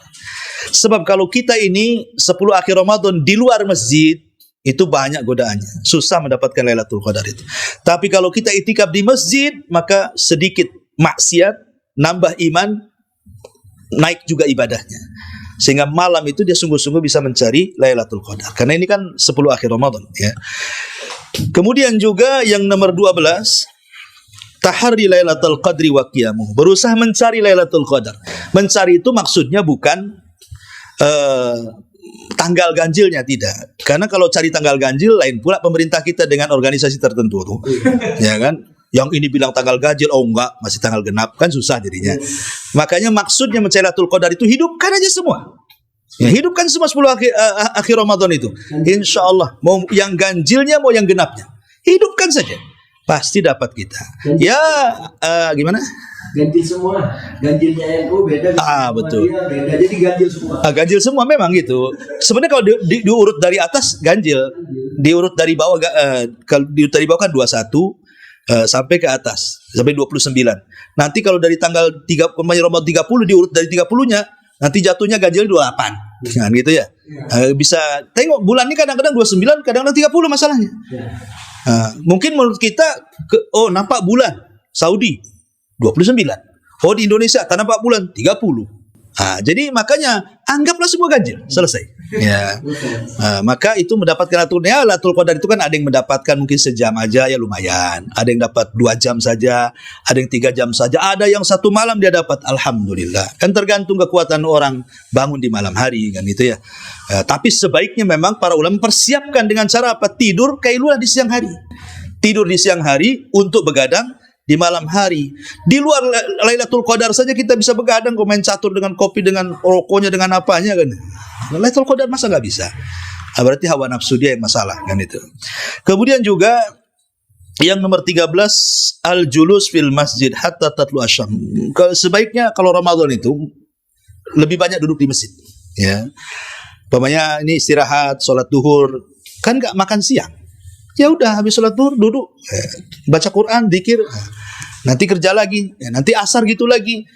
Sebab kalau kita ini 10 akhir Ramadan di luar masjid, itu banyak godaannya, susah mendapatkan Lailatul Qadar itu. Tapi kalau kita i'tikaf di masjid, maka sedikit maksiat, nambah iman, naik juga ibadahnya. Sehingga malam itu dia sungguh-sungguh bisa mencari Lailatul Qadar. Karena ini kan 10 akhir Ramadan, ya. Kemudian juga yang nomor 12, tahari Lailatul Qadri wa qiyamuh. Berusaha mencari Lailatul Qadar. Mencari itu maksudnya bukan tanggal ganjilnya, tidak. Karena kalau cari tanggal ganjil lain pula pemerintah kita dengan organisasi tertentu tuh. Ya kan? Yang ini bilang tanggal ganjil, oh enggak, masih tanggal genap, kan susah jadinya. Makanya maksudnya mencari Lailatul Qadar itu hidupkan aja semua. Ya, hidupkan semua 10 akhir Ramadan itu. Insya Allah, mau yang ganjilnya mau yang genapnya, hidupkan saja. Pasti dapat kita. Ya, gimana?
Ganjil semua. Ganjilnya NU beda.
Betul.
Beda. Jadi ganjil semua.
Ganjil semua memang gitu. Sebenarnya kalau diurut dari atas ganjil, diurut dari bawah kalau diurut dari bawah kan 21 sampai ke atas sampai 29. Nanti kalau dari tanggal 3 Ramadan 30 diurut dari 30-nya, nanti jatuhnya ganjil 28. Kan gitu ya. Bisa tengok bulan ini kadang-kadang 29, kadang-kadang 30 masalahnya. Mungkin menurut kita nampak bulan Saudi 29. Oh di Indonesia tak nampak bulan 30. Jadi makanya anggaplah semua ganjil, selesai. Ya. Maka itu mendapatkan Lailatul Qadar itu kan ada yang mendapatkan mungkin sejam aja ya lumayan. Ada yang dapat 2 jam saja, ada yang 3 jam saja, ada yang 1 malam dia dapat, alhamdulillah. Kan tergantung kekuatan orang bangun di malam hari kan gitu ya. Tapi sebaiknya memang para ulama mempersiapkan dengan cara apa? Tidur kailulah di siang hari. Tidur di siang hari untuk begadang di malam hari. Di luar Lailatul Qadar saja kita bisa begadang, main catur dengan kopi, dengan rokoknya, dengan apanya kan. Lailatul Qadar masa nggak bisa? Berarti hawa nafsu dia yang masalah kan itu. Kemudian juga yang nomor 13, al-julus fil masjid hatta tatlu asyam. Sebaiknya kalau Ramadan itu lebih banyak duduk di masjid. Ya, umpamanya ini istirahat, sholat duhur, kan nggak makan siang. Ya udah habis sholat duhur duduk, baca Quran, dzikir, nanti kerja lagi, nanti asar gitu lagi.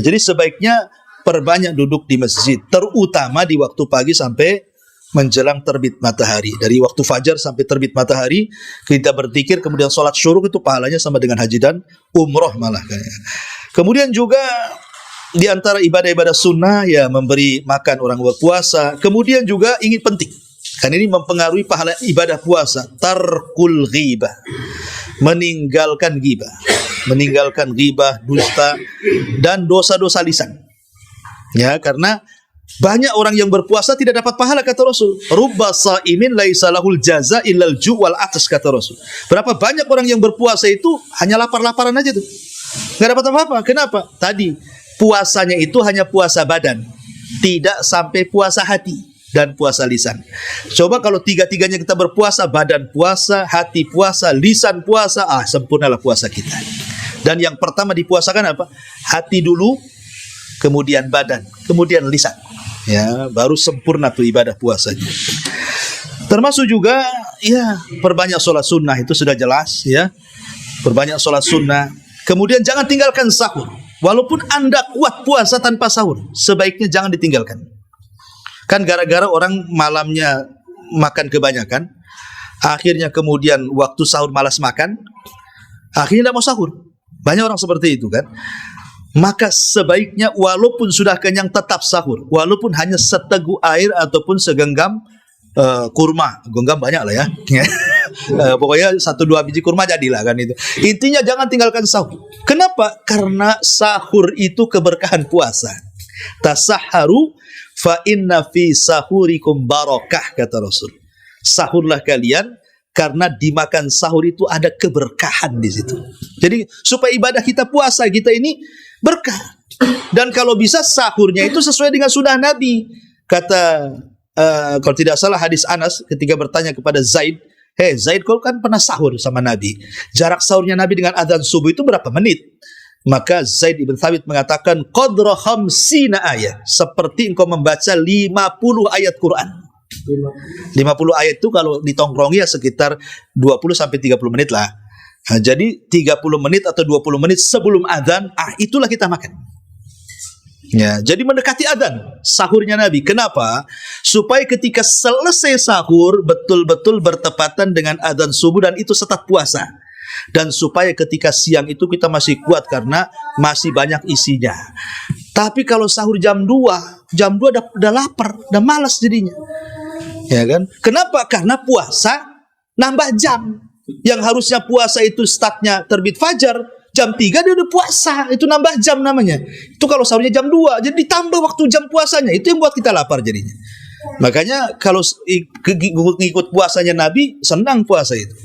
Jadi sebaiknya perbanyak duduk di masjid, terutama di waktu pagi sampai menjelang terbit matahari. Dari waktu fajar sampai terbit matahari kita berzikir, kemudian sholat syuruk itu pahalanya sama dengan haji dan umroh malah kayaknya. Kemudian juga di antara ibadah-ibadah sunnah ya memberi makan orang berpuasa. Kemudian juga ingin penting, kan ini mempengaruhi pahala ibadah puasa, tarkul ghibah, meninggalkan ghibah, dusta dan dosa-dosa lisan. Ya, karena banyak orang yang berpuasa tidak dapat pahala kata Rasul. Rubba shaimin laisa lahul jaza illal ju' wal atas kata Rasul. Berapa banyak orang yang berpuasa itu hanya lapar-laparan aja tuh. Enggak dapat apa-apa. Kenapa? Tadi puasanya itu hanya puasa badan, tidak sampai puasa hati dan puasa lisan. Coba kalau tiga-tiganya kita berpuasa, badan puasa, hati puasa, lisan puasa, sempurnalah puasa kita. Dan yang pertama dipuasakan apa? Hati dulu, kemudian badan, kemudian lisan. Ya, baru sempurna tuh ibadah puasanya. Termasuk juga ya perbanyak sholat sunnah, itu sudah jelas ya. Perbanyak sholat sunnah. Kemudian jangan tinggalkan sahur. Walaupun Anda kuat puasa tanpa sahur, sebaiknya jangan ditinggalkan. Kan gara-gara orang malamnya makan kebanyakan, akhirnya kemudian waktu sahur malas makan, akhirnya tidak mau sahur. Banyak orang seperti itu kan. Maka sebaiknya walaupun sudah kenyang tetap sahur, walaupun hanya seteguk air ataupun segenggam kurma. Genggam banyak lah ya. Pokoknya 1-2 biji kurma jadilah kan itu. Intinya jangan tinggalkan sahur. Kenapa? Karena sahur itu keberkahan puasa. Tasahharu fa inna fi sahurikum barakah kata Rasul. Sahurlah kalian karena dimakan sahur itu ada keberkahan di situ. Jadi supaya ibadah kita puasa kita ini berkah. Dan kalau bisa sahurnya itu sesuai dengan sunnah Nabi. Kata kalau tidak salah hadis Anas ketika bertanya kepada Zaid, Zaid, kau kan pernah sahur sama Nabi. Jarak sahurnya Nabi dengan adzan subuh itu berapa menit? Maka Zaid ibn Thabit mengatakan, qadra khamsina ayat. Seperti engkau membaca 50 ayat Quran. 50 ayat itu kalau ditongkrongi ya sekitar 20-30 menit lah. Nah, jadi 30 menit atau 20 menit sebelum adzan, itulah kita makan. Ya, jadi mendekati adzan sahurnya Nabi. Kenapa? Supaya ketika selesai sahur betul-betul bertepatan dengan adzan subuh dan itu tetap puasa. Dan supaya ketika siang itu kita masih kuat karena masih banyak isinya. Tapi kalau sahur jam 2 udah lapar, udah malas jadinya. Ya kan? Kenapa? Karena puasa nambah jam. Yang harusnya puasa itu startnya terbit fajar, jam 3 dia udah puasa, itu nambah jam namanya. Itu kalau sahurnya jam 2, jadi ditambah waktu jam puasanya. Itu yang buat kita lapar jadinya. Makanya kalau ngikut puasanya Nabi, senang puasa itu.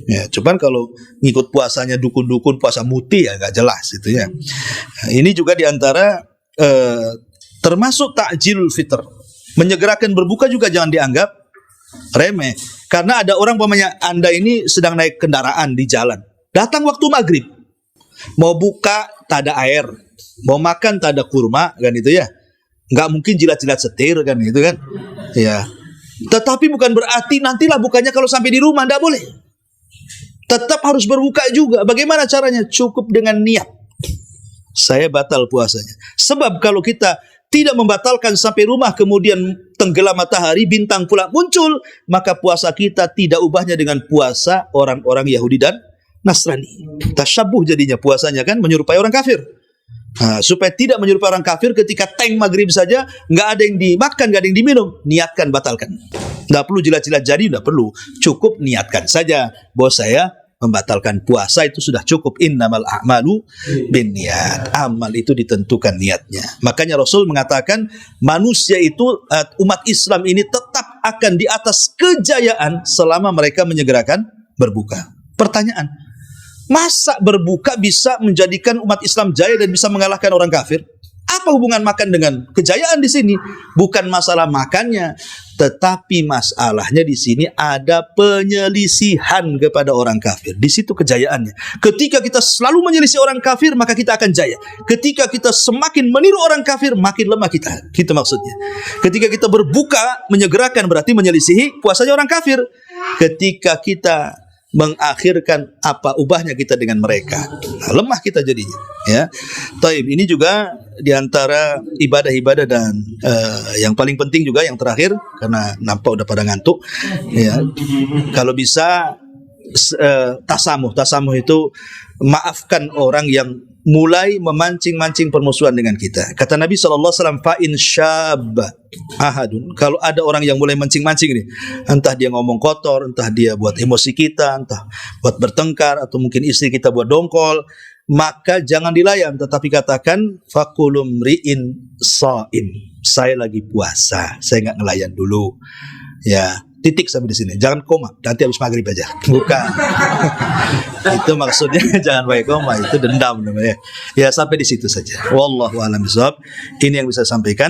Ya, cuman kalau ngikut puasanya dukun-dukun, puasa muti ya nggak jelas itu ya. Nah, ini juga diantara termasuk takjilul fitr. Menyegerakan berbuka juga jangan dianggap remeh. Karena ada orang umpamanya Anda ini sedang naik kendaraan di jalan, datang waktu maghrib, mau buka tak ada air, mau makan tak ada kurma, kan itu ya. Nggak mungkin jilat-jilat setir kan itu kan. Ya. Tetapi bukan berarti nantilah bukanya kalau sampai di rumah, nggak boleh. Tetap harus berbuka juga. Bagaimana caranya? Cukup dengan niat. Saya batal puasanya. Sebab kalau kita tidak membatalkan sampai rumah kemudian tenggelam matahari, bintang pula muncul, maka puasa kita tidak ubahnya dengan puasa orang-orang Yahudi dan Nasrani. Tasyabuh jadinya puasanya kan, menyerupai orang kafir. Nah, supaya tidak menyerupai orang kafir, ketika teng maghrib saja nggak ada yang dimakan, nggak ada yang diminum, niatkan batalkan. Nggak perlu jilat-jilat jari, nggak perlu. Cukup niatkan saja bahwa saya membatalkan puasa, itu sudah cukup. Innamal a'malu binniyat. Amal itu ditentukan niatnya. Makanya Rasul mengatakan manusia itu, umat Islam ini tetap akan di atas kejayaan selama mereka menyegerakan berbuka. Pertanyaan, masa berbuka bisa menjadikan umat Islam jaya dan bisa mengalahkan orang kafir? Apa hubungan makan dengan kejayaan di sini? Bukan masalah makannya, tetapi masalahnya di sini ada penyelisihan kepada orang kafir. Di situ kejayaannya. Ketika kita selalu menyelisih orang kafir, maka kita akan jaya. Ketika kita semakin meniru orang kafir, makin lemah kita. Gitu maksudnya. Ketika kita berbuka, menyegerakan berarti menyelisihi puasanya orang kafir. Ketika kita mengakhirkan, apa ubahnya kita dengan mereka? Nah, lemah kita jadinya. Ya, Taib, ini juga diantara ibadah-ibadah dan yang paling penting juga yang terakhir, karena nampak udah pada ngantuk. Ya, kalau bisa tasamuh itu maafkan orang yang mulai memancing-mancing permusuhan dengan kita. Kata Nabi SAW, fa in syabba ahadun, kalau ada orang yang mulai mancing-mancing ini, entah dia ngomong kotor, entah dia buat emosi kita, entah buat bertengkar, atau mungkin istri kita buat dongkol, maka jangan dilayan, tetapi katakan fakulum ri'in shaim, saya lagi puasa, saya nggak ngelayan dulu. Ya, titik sampai di sini. Jangan koma, nanti habis maghrib aja. Bukan. Itu maksudnya jangan pakai koma, itu dendam namanya. Ya, sampai di situ saja. Wallahu a'lam bishawab. Ini yang bisa saya sampaikan.